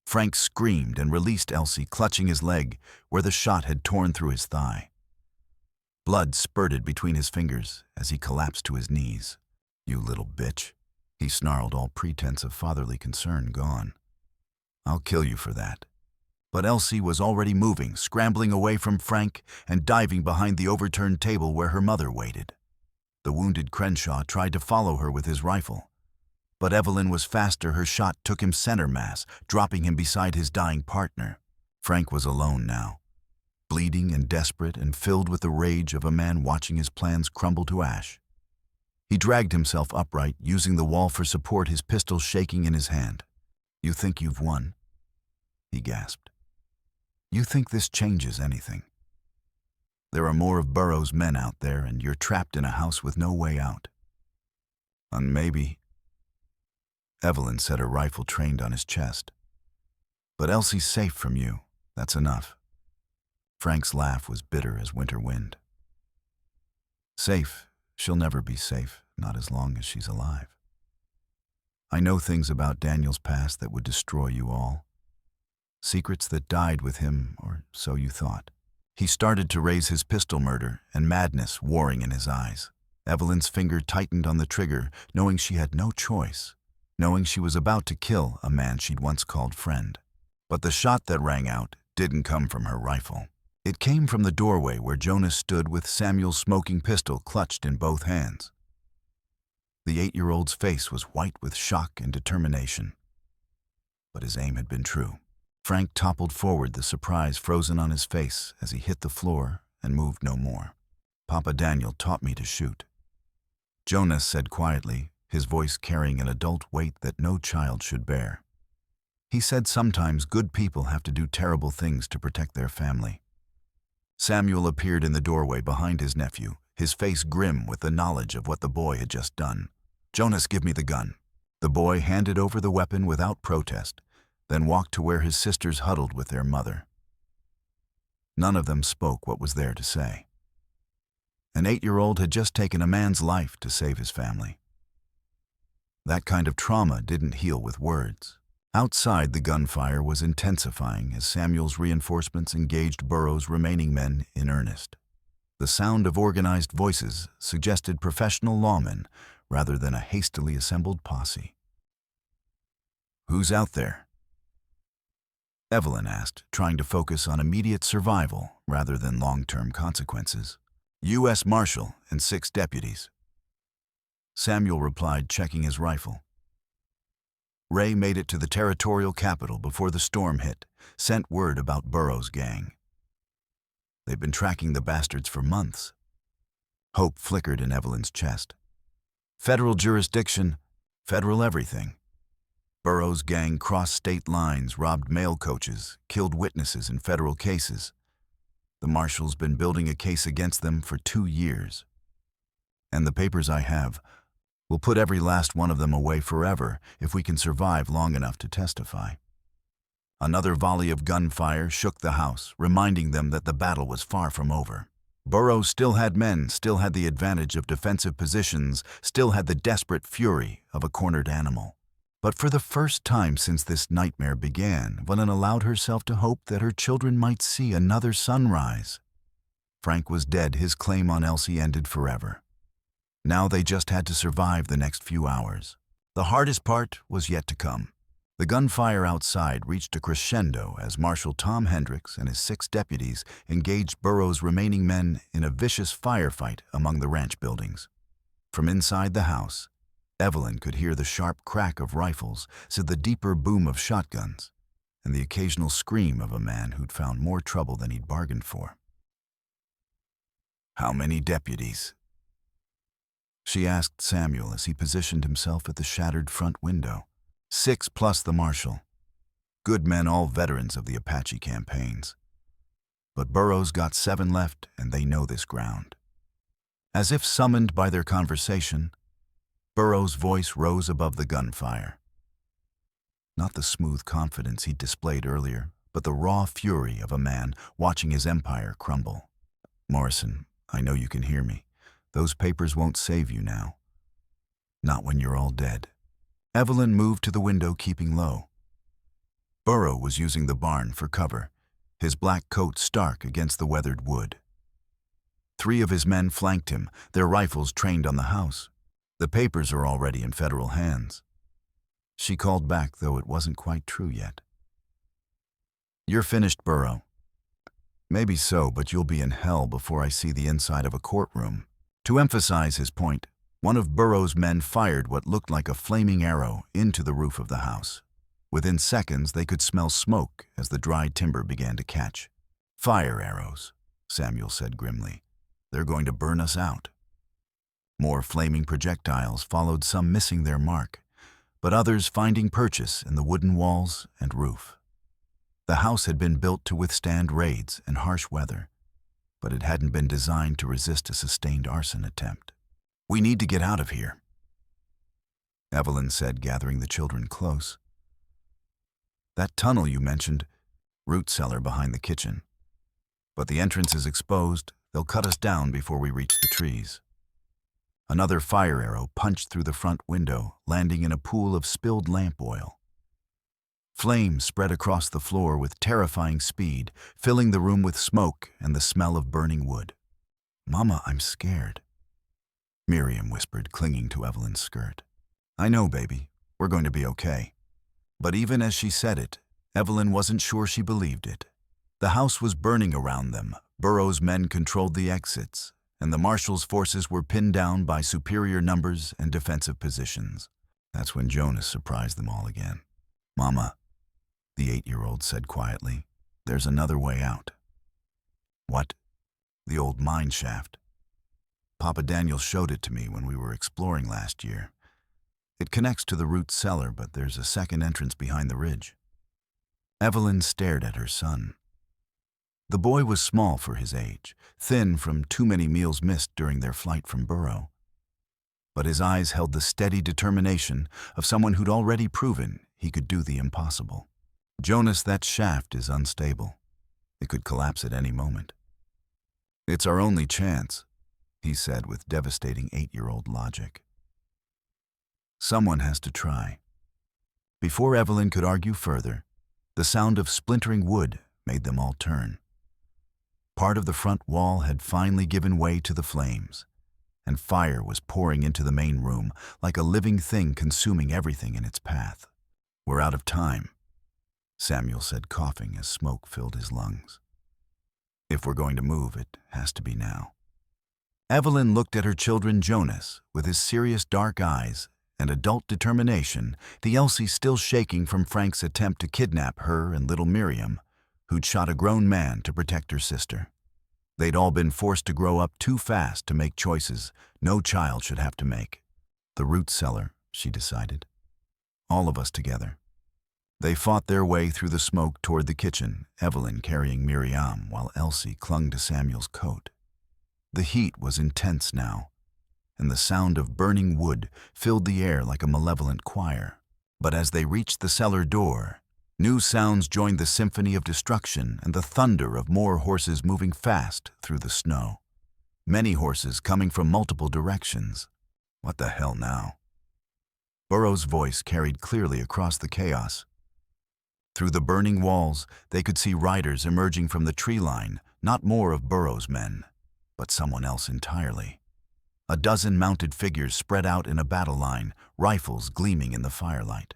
Frank screamed and released Elsie, clutching his leg where the shot had torn through his thigh. Blood spurted between his fingers as he collapsed to his knees. "You little bitch," he snarled, all pretense of fatherly concern gone. "I'll kill you for that." But Elsie was already moving, scrambling away from Frank and diving behind the overturned table where her mother waited. The wounded Crenshaw tried to follow her with his rifle. But Evelyn was faster. Her shot took him center mass, dropping him beside his dying partner. Frank was alone now, bleeding and desperate and filled with the rage of a man watching his plans crumble to ash. He dragged himself upright, using the wall for support, his pistol shaking in his hand. "You think you've won?" he gasped. "You think this changes anything? There are more of Burroughs' men out there, and you're trapped in a house with no way out." "And maybe—" Evelyn said, her rifle trained on his chest. "But Elsie's safe from you. That's enough." Frank's laugh was bitter as winter wind. "Safe? She'll never be safe, not as long as she's alive. I know things about Daniel's past that would destroy you all. Secrets that died with him, or so you thought." He started to raise his pistol, murder and madness warring in his eyes. Evelyn's finger tightened on the trigger, knowing she had no choice, knowing she was about to kill a man she'd once called friend. But the shot that rang out didn't come from her rifle. It came from the doorway where Jonas stood with Samuel's smoking pistol clutched in both hands. The 8-year-old's face was white with shock and determination. But his aim had been true. Frank toppled forward, the surprise frozen on his face as he hit the floor and moved no more. "Papa Daniel taught me to shoot," Jonas said quietly, his voice carrying an adult weight that no child should bear. "He said sometimes good people have to do terrible things to protect their family." Samuel appeared in the doorway behind his nephew, his face grim with the knowledge of what the boy had just done. "Jonas, give me the gun." The boy handed over the weapon without protest, then walked to where his sisters huddled with their mother. None of them spoke what was there to say. An 8-year-old had just taken a man's life to save his family. That kind of trauma didn't heal with words. Outside, the gunfire was intensifying as Samuel's reinforcements engaged Burroughs' remaining men in earnest. The sound of organized voices suggested professional lawmen rather than a hastily assembled posse. "Who's out there?" Evelyn asked, trying to focus on immediate survival rather than long-term consequences. "U.S. Marshal and 6 deputies. Samuel replied, checking his rifle. Ray made it to the territorial capital before the storm hit, sent word about Burroughs' gang. They've been tracking the bastards for months. Hope flickered in Evelyn's chest. Federal jurisdiction, federal everything. Burroughs' gang crossed state lines, robbed mail coaches, killed witnesses in federal cases. The marshal's been building a case against them for 2 years. And the papers I have will put every last one of them away forever if we can survive long enough to testify. Another volley of gunfire shook the house, reminding them that the battle was far from over. Burroughs still had men, still had the advantage of defensive positions, still had the desperate fury of a cornered animal. But for the first time since this nightmare began, Evelyn allowed herself to hope that her children might see another sunrise. Frank was dead, his claim on Elsie ended forever. Now they just had to survive the next few hours. The hardest part was yet to come. The gunfire outside reached a crescendo as Marshal Tom Hendricks and his 6 deputies engaged Burroughs' remaining men in a vicious firefight among the ranch buildings. From inside the house, Evelyn could hear the sharp crack of rifles, said the deeper boom of shotguns, and the occasional scream of a man who'd found more trouble than he'd bargained for. "How many deputies?" she asked Samuel as he positioned himself at the shattered front window. 6 plus the marshal. Good men, all veterans of the Apache campaigns. But Burroughs got 7 left, and they know this ground. As if summoned by their conversation, Burroughs' voice rose above the gunfire. Not the smooth confidence he'd displayed earlier, but the raw fury of a man watching his empire crumble. "Morrison, I know you can hear me. Those papers won't save you now. Not when you're all dead." Evelyn moved to the window, keeping low. Burrough was using the barn for cover, his black coat stark against the weathered wood. 3 of his men flanked him, their rifles trained on the house. "The papers are already in federal hands." She called back, though it wasn't quite true yet. You're finished, Burrow. Maybe so, but you'll be in hell before I see the inside of a courtroom. To emphasize his point, one of Burrow's men fired what looked like a flaming arrow into the roof of the house. Within seconds, they could smell smoke as the dry timber began to catch. Fire arrows, Samuel said grimly. They're going to burn us out. More flaming projectiles followed, some missing their mark, but others finding purchase in the wooden walls and roof. The house had been built to withstand raids and harsh weather, but it hadn't been designed to resist a sustained arson attempt. We need to get out of here, Evelyn said, gathering the children close. That tunnel you mentioned, root cellar behind the kitchen. But the entrance is exposed. They'll cut us down before we reach the trees. Another fire arrow punched through the front window, landing in a pool of spilled lamp oil. Flames spread across the floor with terrifying speed, filling the room with smoke and the smell of burning wood. Mama, I'm scared, Miriam whispered, clinging to Evelyn's skirt. I know, baby. We're going to be okay. But even as she said it, Evelyn wasn't sure she believed it. The house was burning around them. Burrow's men controlled the exits, and the marshal's forces were pinned down by superior numbers and defensive positions. That's when Jonas surprised them all again. Mama, the 8-year-old said quietly, there's another way out. What? The old mine shaft. Papa Daniel showed it to me when we were exploring last year. It connects to the root cellar, but there's a second entrance behind the ridge. Evelyn stared at her son. The boy was small for his age, thin from too many meals missed during their flight from Burrow. But his eyes held the steady determination of someone who'd already proven he could do the impossible. Jonas, that shaft is unstable. It could collapse at any moment. It's our only chance, he said with devastating 8-year-old logic. Someone has to try. Before Evelyn could argue further, the sound of splintering wood made them all turn. Part of the front wall had finally given way to the flames, and fire was pouring into the main room like a living thing consuming everything in its path. We're out of time, Samuel said, coughing as smoke filled his lungs. If we're going to move, it has to be now. Evelyn looked at her children. Jonas, with his serious dark eyes and adult determination, the Elsie still shaking from Frank's attempt to kidnap her and little Miriam, who'd shot a grown man to protect her sister. They'd all been forced to grow up too fast to make choices no child should have to make. The root cellar, she decided. All of us together. They fought their way through the smoke toward the kitchen, Evelyn carrying Miriam while Elsie clung to Samuel's coat. The heat was intense now, and the sound of burning wood filled the air like a malevolent choir. But as they reached the cellar door, new sounds joined the symphony of destruction and the thunder of more horses moving fast through the snow. Many horses coming from multiple directions. What the hell now? Burrow's voice carried clearly across the chaos. Through the burning walls, they could see riders emerging from the tree line, not more of Burrow's men, but someone else entirely. A dozen mounted figures spread out in a battle line, rifles gleaming in the firelight.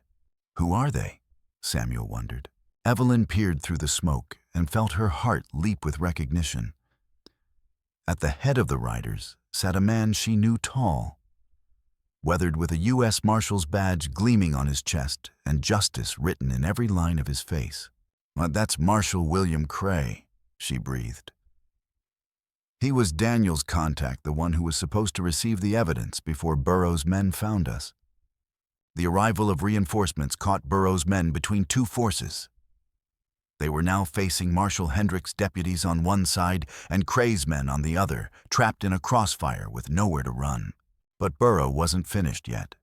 Who are they? Samuel wondered. Evelyn peered through the smoke and felt her heart leap with recognition. At the head of the riders sat a man she knew, tall, weathered, with a U.S. Marshal's badge gleaming on his chest and justice written in every line of his face. That's Marshal William Cray, she breathed. He was Daniel's contact, the one who was supposed to receive the evidence before Burrow's men found us. The arrival of reinforcements caught Burrow's men between two forces. They were now facing Marshal Hendrick's deputies on one side and Cray's men on the other, trapped in a crossfire with nowhere to run. But Burrow wasn't finished yet.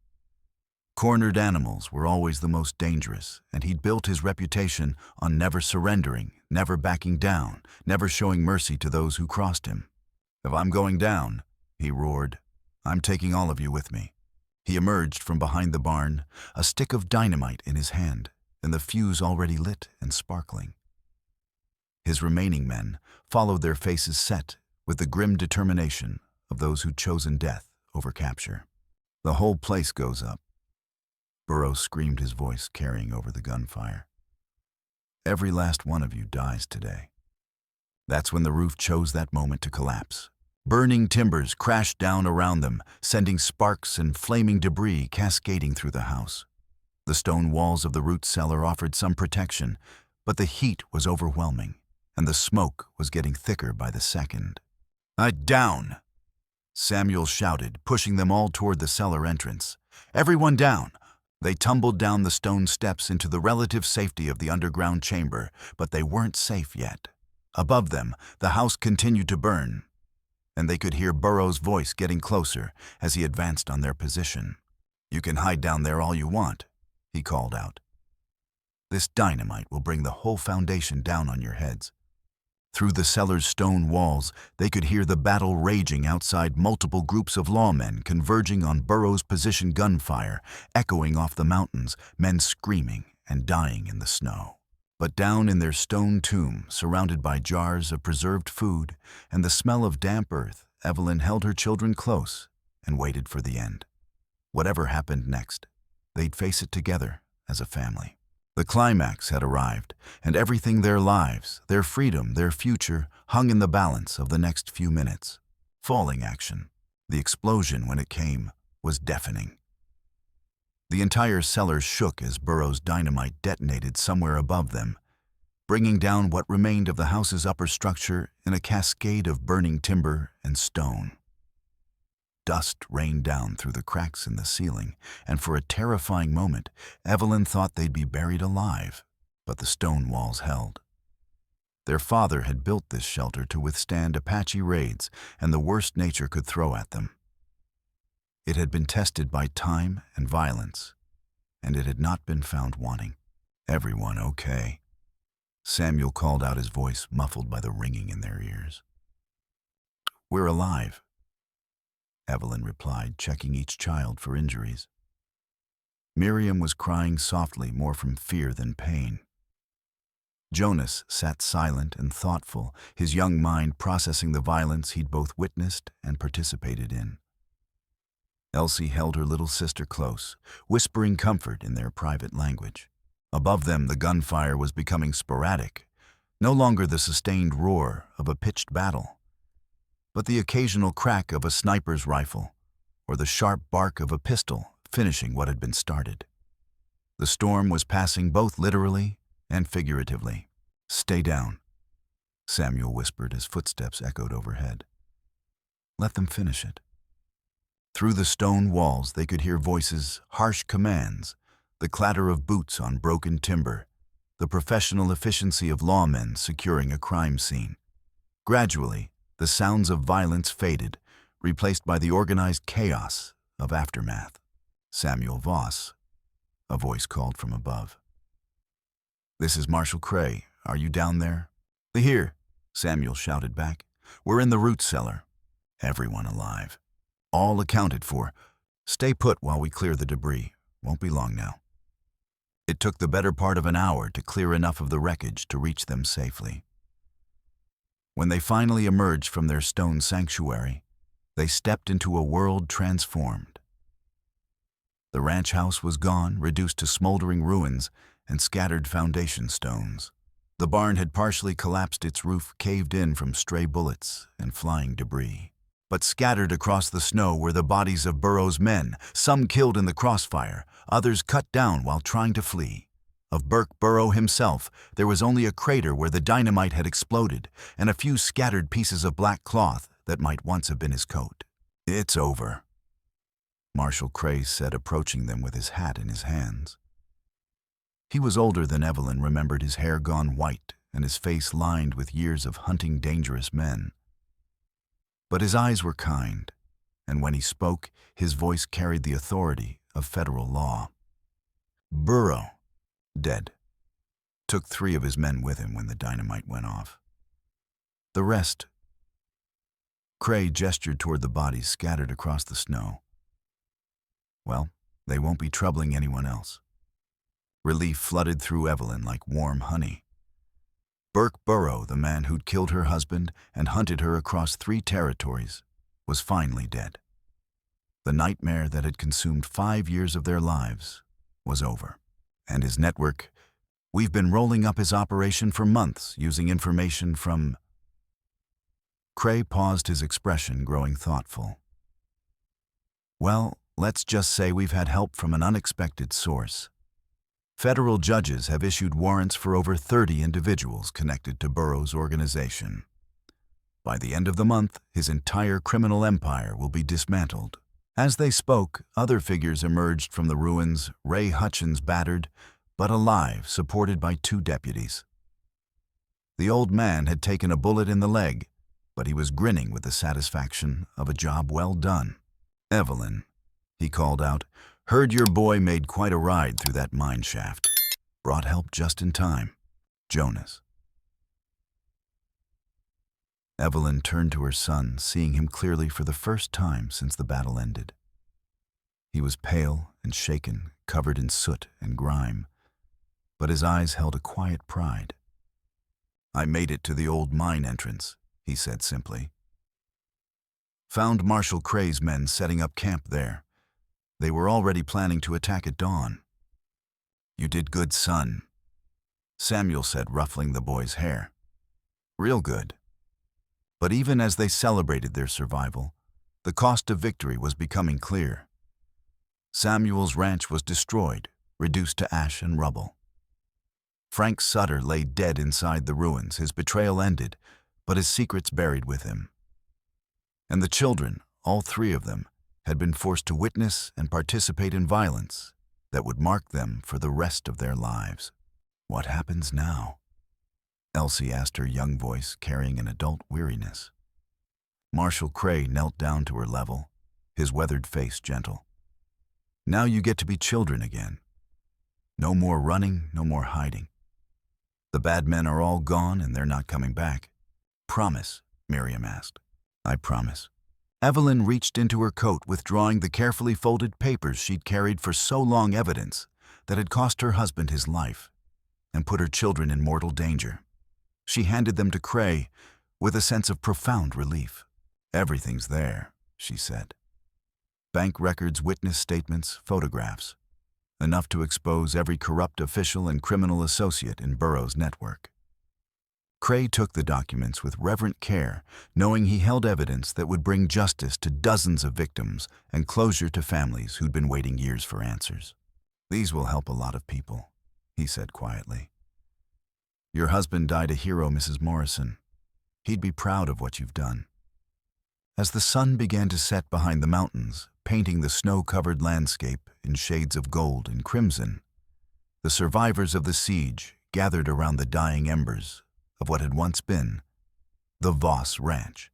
Cornered animals were always the most dangerous, and he'd built his reputation on never surrendering, never backing down, never showing mercy to those who crossed him. If I'm going down, he roared, I'm taking all of you with me. He emerged from behind the barn, a stick of dynamite in his hand, and the fuse already lit and sparkling. His remaining men followed, their faces set with the grim determination of those who'd chosen death over capture. The whole place goes up, Burrow screamed, his voice carrying over the gunfire. Every last one of you dies today. That's when the roof chose that moment to collapse. Burning timbers crashed down around them, sending sparks and flaming debris cascading through the house. The stone walls of the root cellar offered some protection, but the heat was overwhelming, and the smoke was getting thicker by the second. Down! Samuel shouted, pushing them all toward the cellar entrance. Everyone down! They tumbled down the stone steps into the relative safety of the underground chamber, but they weren't safe yet. Above them, the house continued to burn, and they could hear Burrow's voice getting closer as he advanced on their position. "You can hide down there all you want," he called out. "This dynamite will bring the whole foundation down on your heads." Through the cellar's stone walls, they could hear the battle raging outside, multiple groups of lawmen converging on Burrow's position, gunfire echoing off the mountains, men screaming and dying in the snow. But down in their stone tomb, surrounded by jars of preserved food and the smell of damp earth, Evelyn held her children close and waited for the end. Whatever happened next, they'd face it together as a family. The climax had arrived, and everything, their lives, their freedom, their future, hung in the balance of the next few minutes. Falling action. The explosion, when it came, was deafening. The entire cellar shook as Burrow's dynamite detonated somewhere above them, bringing down what remained of the house's upper structure in a cascade of burning timber and stone. Dust rained down through the cracks in the ceiling, and for a terrifying moment, Evelyn thought they'd be buried alive, but the stone walls held. Their father had built this shelter to withstand Apache raids and the worst nature could throw at them. It had been tested by time and violence, and it had not been found wanting. "Everyone okay?" Samuel called out, his voice muffled by the ringing in their ears. "We're alive," Evelyn replied, checking each child for injuries. Miriam was crying softly, more from fear than pain. Jonas sat silent and thoughtful, his young mind processing the violence he'd both witnessed and participated in. Elsie held her little sister close, whispering comfort in their private language. Above them, the gunfire was becoming sporadic, no longer the sustained roar of a pitched battle, but the occasional crack of a sniper's rifle or the sharp bark of a pistol finishing what had been started. The storm was passing both literally and figuratively. "Stay down," Samuel whispered as footsteps echoed overhead. "Let them finish it." Through the stone walls, they could hear voices, harsh commands, the clatter of boots on broken timber, the professional efficiency of lawmen securing a crime scene. Gradually, the sounds of violence faded, replaced by the organized chaos of aftermath. "Samuel Voss," a voice called from above. "This is Marshal Cray. Are you down there?" "Here," Samuel shouted back. "We're in the root cellar. Everyone alive. All accounted for. Stay put while we clear the debris. Won't be long now." It took the better part of an hour to clear enough of the wreckage to reach them safely. When they finally emerged from their stone sanctuary, they stepped into a world transformed. The ranch house was gone, reduced to smoldering ruins and scattered foundation stones. The barn had partially collapsed, its roof caved in from stray bullets and flying debris. But scattered across the snow were the bodies of Burrow's men, some killed in the crossfire, others cut down while trying to flee. Of Burke Burrow himself, there was only a crater where the dynamite had exploded and a few scattered pieces of black cloth that might once have been his coat. "It's over," Marshal Cray said, approaching them with his hat in his hands. He was older than Evelyn remembered, his hair gone white and his face lined with years of hunting dangerous men. But his eyes were kind, and when he spoke, his voice carried the authority of federal law. "Burrow, dead. Took 3 of his men with him when the dynamite went off. The rest..." Cray gestured toward the bodies scattered across the snow. "Well, they won't be troubling anyone else." Relief flooded through Evelyn like warm honey. Burke Burrow, the man who'd killed her husband and hunted her across 3 territories, was finally dead. The nightmare that had consumed 5 years of their lives was over, and his network, We've been rolling up his operation for months using information from... Crave paused, his expression growing thoughtful. Well, let's just say we've had help from an unexpected source. Federal judges have issued warrants for over 30 individuals connected to Burroughs' organization. By the end of the month, his entire criminal empire will be dismantled. As they spoke, other figures emerged from the ruins, Ray Hutchins battered, but alive, supported by 2 deputies. The old man had taken a bullet in the leg, but he was grinning with the satisfaction of a job well done. "Evelyn," he called out, "heard your boy made quite a ride through that mine shaft. Brought help just in time. Jonas." Evelyn turned to her son, seeing him clearly for the first time since the battle ended. He was pale and shaken, covered in soot and grime, but his eyes held a quiet pride. "I made it to the old mine entrance," he said simply. "Found Marshal Crave's men setting up camp there. They were already planning to attack at dawn." "You did good, son," Samuel said, ruffling the boy's hair. "Real good." But even as they celebrated their survival, the cost of victory was becoming clear. Samuel's ranch was destroyed, reduced to ash and rubble. Frank Sutter lay dead inside the ruins, his betrayal ended, but his secrets buried with him. And the children, all 3 of them, had been forced to witness and participate in violence that would mark them for the rest of their lives. "What happens now?" Elsie asked, her young voice carrying an adult weariness. Marshal Crave knelt down to her level, his weathered face gentle. "Now you get to be children again. No more running, no more hiding. The bad men are all gone and they're not coming back. Promise?" Miriam asked. "I promise." Evelyn reached into her coat, withdrawing the carefully folded papers she'd carried for so long, evidence that had cost her husband his life and put her children in mortal danger. She handed them to Crave with a sense of profound relief. "Everything's there," she said. Bank records, witness statements, photographs. Enough to expose every corrupt official and criminal associate in Burroughs' network. Crave took the documents with reverent care, knowing he held evidence that would bring justice to dozens of victims and closure to families who'd been waiting years for answers. "These will help a lot of people," he said quietly. "Your husband died a hero, Mrs. Morrison. He'd be proud of what you've done." As the sun began to set behind the mountains, painting the snow-covered landscape in shades of gold and crimson, the survivors of the siege gathered around the dying embers of what had once been the Voss Ranch.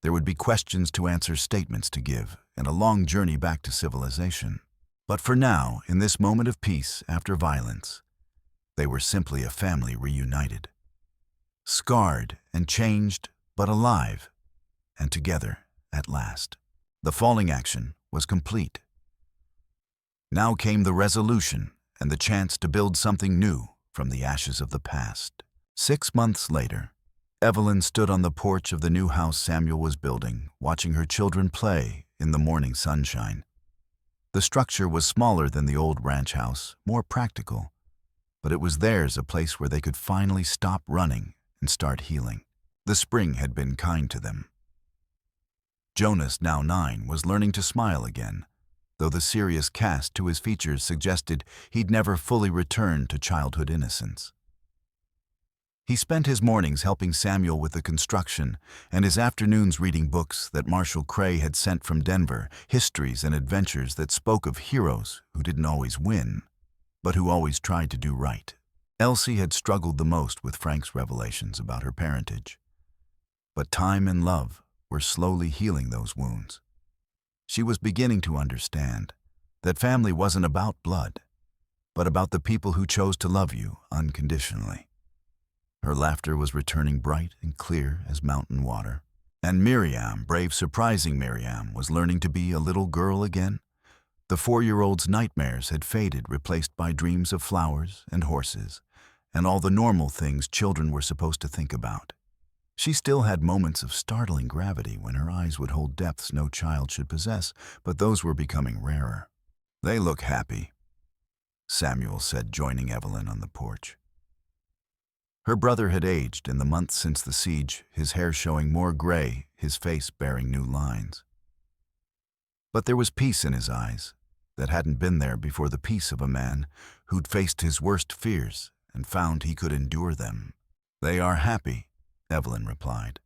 There would be questions to answer, statements to give, and a long journey back to civilization. But for now, in this moment of peace after violence, they were simply a family reunited. Scarred and changed, but alive, and together at last. The falling action was complete. Now came the resolution and the chance to build something new from the ashes of the past. 6 months later, Evelyn stood on the porch of the new house Samuel was building, watching her children play in the morning sunshine. The structure was smaller than the old ranch house, more practical, but it was theirs, a place where they could finally stop running and start healing. The spring had been kind to them. Jonas, now 9, was learning to smile again, though the serious cast to his features suggested he'd never fully returned to childhood innocence. He spent his mornings helping Samuel with the construction and his afternoons reading books that Marshal Crave had sent from Denver, histories and adventures that spoke of heroes who didn't always win, but who always tried to do right. Elsie had struggled the most with Frank's revelations about her parentage, but time and love were slowly healing those wounds. She was beginning to understand that family wasn't about blood, but about the people who chose to love you unconditionally. Her laughter was returning bright and clear as mountain water. And Miriam, brave, surprising Miriam, was learning to be a little girl again. The 4-year-old's nightmares had faded, replaced by dreams of flowers and horses, and all the normal things children were supposed to think about. She still had moments of startling gravity when her eyes would hold depths no child should possess, but those were becoming rarer. "They look happy," Samuel said, joining Evelyn on the porch. Her brother had aged in the months since the siege, his hair showing more gray, his face bearing new lines. But there was peace in his eyes that hadn't been there before, the peace of a man who'd faced his worst fears and found he could endure them. "They are happy," Evelyn replied.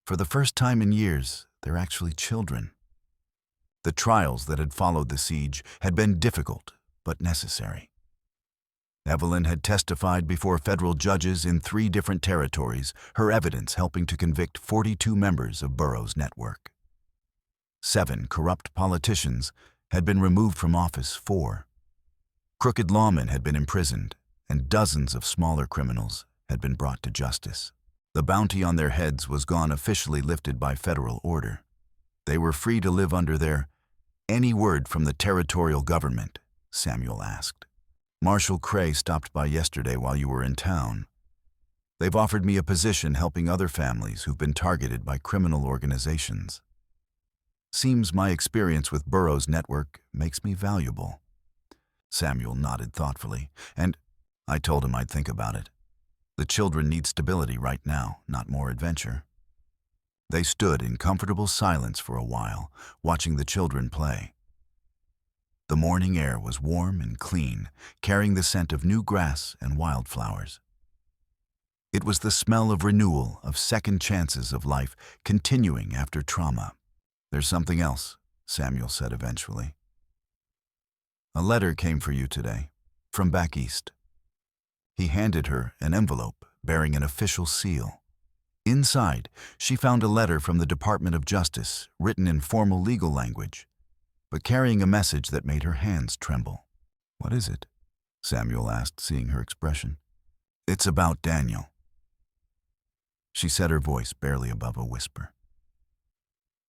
"For the first time in years, they're actually children." The trials that had followed the siege had been difficult but necessary. Evelyn had testified before federal judges in 3 different territories, her evidence helping to convict 42 members of Burroughs' network. 7 corrupt politicians had been removed from office. 4 crooked lawmen had been imprisoned, and dozens of smaller criminals had been brought to justice. The bounty on their heads was gone, officially lifted by federal order. They were free to live under their "Any word from the territorial government?" Samuel asked. "Marshal Cray stopped by yesterday while you were in town. They've offered me a position helping other families who've been targeted by criminal organizations. Seems my experience with Burroughs' network makes me valuable." Samuel nodded thoughtfully, and I told him I'd think about it. The children need stability right now, not more adventure. They stood in comfortable silence for a while, watching the children play. The morning air was warm and clean, carrying the scent of new grass and wildflowers. It was the smell of renewal, of second chances of life, continuing after trauma. "There's something else," Samuel said eventually. "A letter came for you today, from back east." He handed her an envelope bearing an official seal. Inside, she found a letter from the Department of Justice, written in formal legal language, but carrying a message that made her hands tremble. "What is it?" Samuel asked, seeing her expression. "It's about Daniel." She said, her voice barely above a whisper.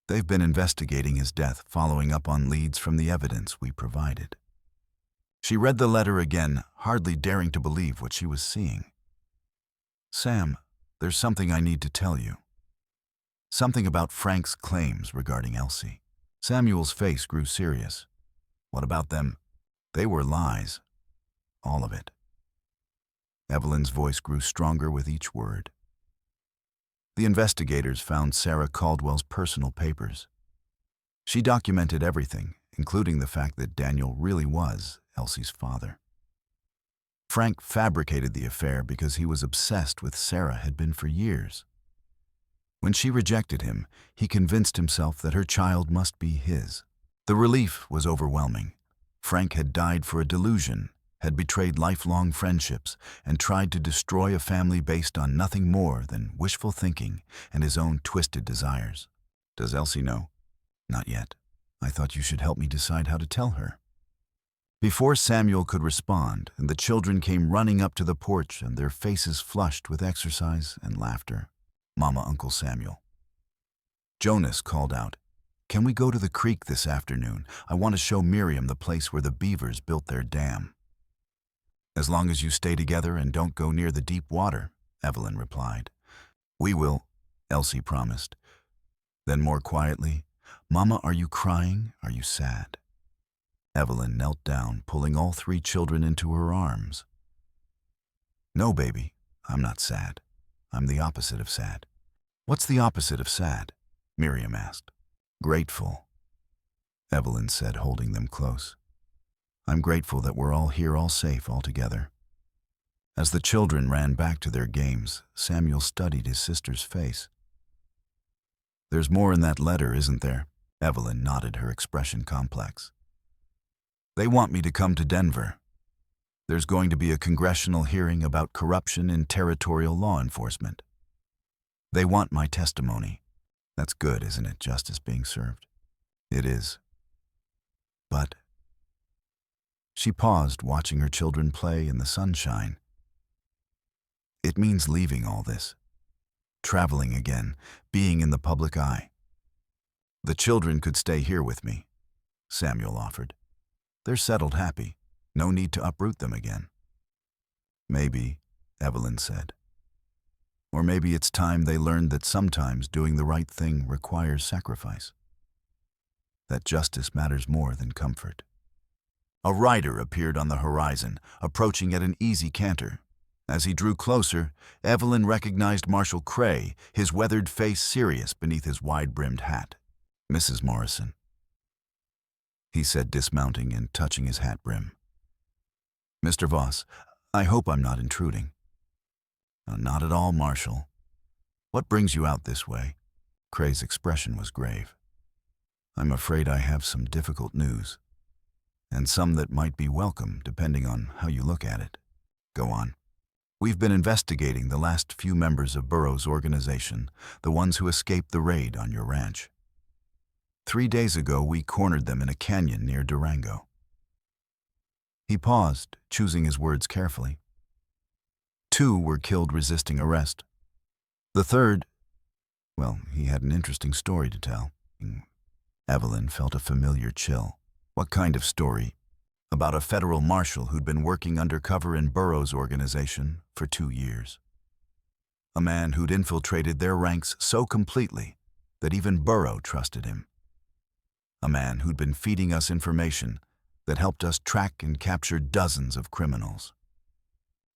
"They've been investigating his death, following up on leads from the evidence we provided." She read the letter again, hardly daring to believe what she was seeing. "Sam, there's something I need to tell you. Something about Frank's claims regarding Elsie." Samuel's face grew serious. "What about them?" "They were lies. All of it." Evelyn's voice grew stronger with each word. "The investigators found Sarah Caldwell's personal papers. She documented everything, including the fact that Daniel really was Elsie's father. Frank fabricated the affair because he was obsessed with Sarah, had been for years. When she rejected him, he convinced himself that her child must be his. The relief was overwhelming. Frank had died for a delusion, had betrayed lifelong friendships, and tried to destroy a family based on nothing more than wishful thinking and his own twisted desires. "Does Elsie know?" "Not yet. I thought you should help me decide how to tell her." Before Samuel could respond, and the children came running up to the porch, and their faces flushed with exercise and laughter. "Mama, Uncle Samuel." Jonas called out, "Can we go to the creek this afternoon? I want to show Miriam the place where the beavers built their dam." "As long as you stay together and don't go near the deep water," Evelyn replied. "We will," Elsie promised. Then more quietly, "Mama, are you crying? Are you sad?" Evelyn knelt down, pulling all 3 children into her arms. "No, baby, I'm not sad. I'm the opposite of sad." "What's the opposite of sad?" Miriam asked. "Grateful," Evelyn said, holding them close. "I'm grateful that we're all here, all safe, all together." As the children ran back to their games, Samuel studied his sister's face. "There's more in that letter, isn't there?" Evelyn nodded, her expression complex. "They want me to come to Denver. There's going to be a congressional hearing about corruption in territorial law enforcement. They want my testimony. That's good, isn't it? Justice being served." "It is. But..." She paused, watching her children play in the sunshine. "It means leaving all this. Traveling again, being in the public eye. The children could stay here with me," Samuel offered. "They're settled happy. No need to uproot them again." "Maybe," Evelyn said. "Or maybe it's time they learned that sometimes doing the right thing requires sacrifice. That justice matters more than comfort." A rider appeared on the horizon, approaching at an easy canter. As he drew closer, Evelyn recognized Marshal Cray, his weathered face serious beneath his wide-brimmed hat. "Mrs. Morrison," he said, dismounting and touching his hat brim. "Mr. Voss, I hope I'm not intruding." "Not at all, Marshal. What brings you out this way?" Cray's expression was grave. "I'm afraid I have some difficult news, and some that might be welcome depending on how you look at it." "Go on." "We've been investigating the last few members of Burroughs' organization, the ones who escaped the raid on your ranch. 3 days ago, we cornered them in a canyon near Durango." He paused, choosing his words carefully. 2 were killed resisting arrest. The third, well, he had an interesting story to tell. Evelyn felt a familiar chill. "What kind of story?" "About a federal marshal who'd been working undercover in Burroughs' organization for 2 years. A man who'd infiltrated their ranks so completely that even Burrough trusted him. A man who'd been feeding us information that helped us track and capture dozens of criminals."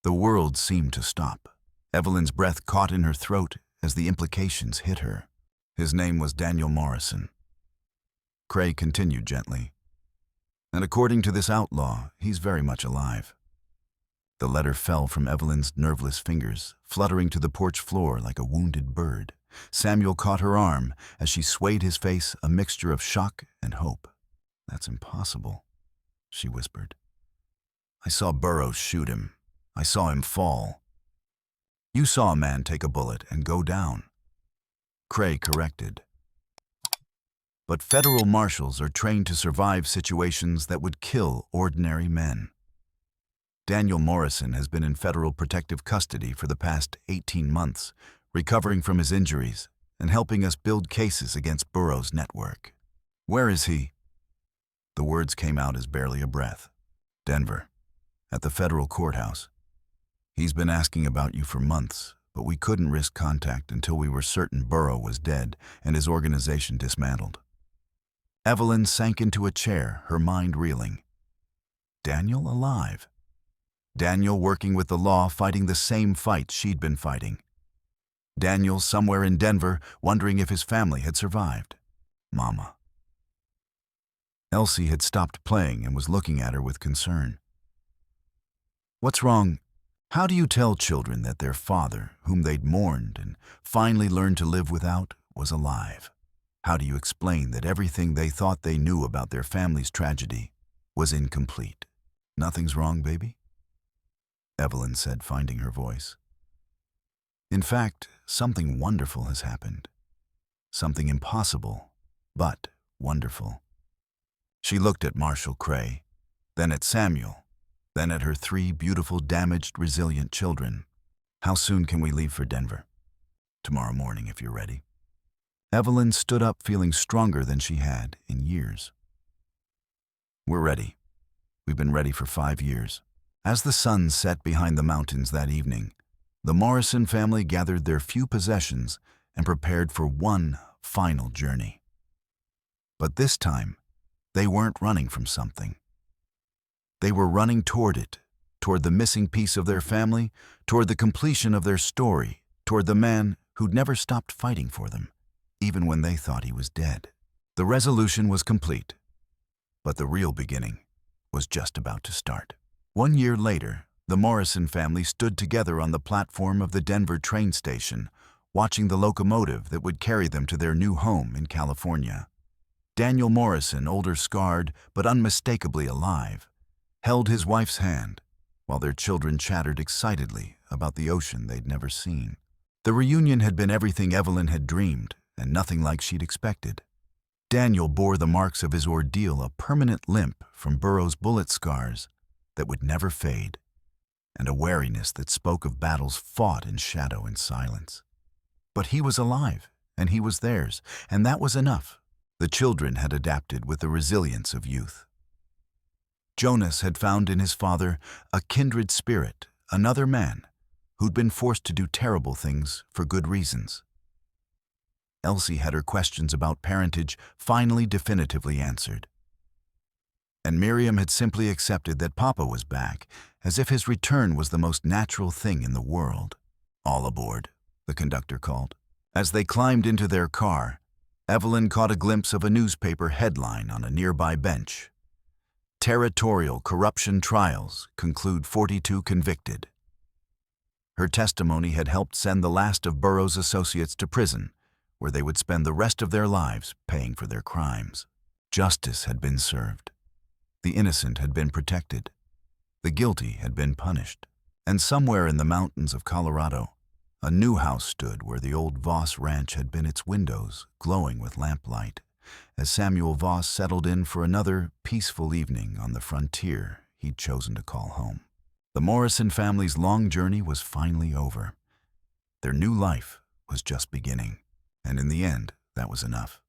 The world seemed to stop. Evelyn's breath caught in her throat as the implications hit her. "His name was Daniel Morrison." Cray continued gently. "And according to this outlaw, he's very much alive." The letter fell from Evelyn's nerveless fingers, fluttering to the porch floor like a wounded bird. Samuel caught her arm as she swayed, his face a mixture of shock and hope. "That's impossible," she whispered. "I saw Burroughs shoot him. I saw him fall." "You saw a man take a bullet and go down," Cray corrected. "But federal marshals are trained to survive situations that would kill ordinary men. Daniel Morrison has been in federal protective custody for the past 18 months, recovering from his injuries and helping us build cases against Burroughs' network." "Where is he?" The words came out as barely a breath. "Denver, at the federal courthouse. He's been asking about you for months, but we couldn't risk contact until we were certain Burrough was dead and his organization dismantled." Evelyn sank into a chair, her mind reeling. Daniel alive. Daniel working with the law, fighting the same fight she'd been fighting. Daniel somewhere in Denver, wondering if his family had survived. Mama. Elsie had stopped playing and was looking at her with concern. "What's wrong? How do you tell children that their father, whom they'd mourned and finally learned to live without, was alive? How do you explain that everything they thought they knew about their family's tragedy was incomplete?" "Nothing's wrong, baby," Evelyn said, finding her voice. "In fact, something wonderful has happened. Something impossible, but wonderful." She looked at Marshal Cray, then at Samuel, then at her 3 beautiful, damaged, resilient children. "How soon can we leave for Denver?" "Tomorrow morning, if you're ready." Evelyn stood up, feeling stronger than she had in years. "We're ready. We've been ready for 5 years." As the sun set behind the mountains that evening, the Morrison family gathered their few possessions and prepared for one final journey. But this time, they weren't running from something. They were running toward it, toward the missing piece of their family, toward the completion of their story, toward the man who'd never stopped fighting for them, even when they thought he was dead. The resolution was complete, but the real beginning was just about to start. 1 year later, the Morrison family stood together on the platform of the Denver train station, watching the locomotive that would carry them to their new home in California. Daniel Morrison, older, scarred, but unmistakably alive, held his wife's hand, while their children chattered excitedly about the ocean they'd never seen. The reunion had been everything Evelyn had dreamed, and nothing like she'd expected. Daniel bore the marks of his ordeal, a permanent limp from Burroughs' bullet scars that would never fade, and a wariness that spoke of battles fought in shadow and silence. But he was alive, and he was theirs, and that was enough. The children had adapted with the resilience of youth. Jonas had found in his father a kindred spirit, another man, who'd been forced to do terrible things for good reasons. Elsie had her questions about parentage finally definitively answered. And Miriam had simply accepted that Papa was back, as if his return was the most natural thing in the world. "All aboard," the conductor called. As they climbed into their car, Evelyn caught a glimpse of a newspaper headline on a nearby bench. "Territorial Corruption Trials Conclude 42 Convicted." Her testimony had helped send the last of Burroughs' associates to prison, where they would spend the rest of their lives paying for their crimes. Justice had been served. The innocent had been protected. The guilty had been punished. And somewhere in the mountains of Colorado, a new house stood where the old Voss ranch had been, its windows glowing with lamplight, as Samuel Voss settled in for another peaceful evening on the frontier he'd chosen to call home. The Morrison family's long journey was finally over. Their new life was just beginning, and in the end, that was enough.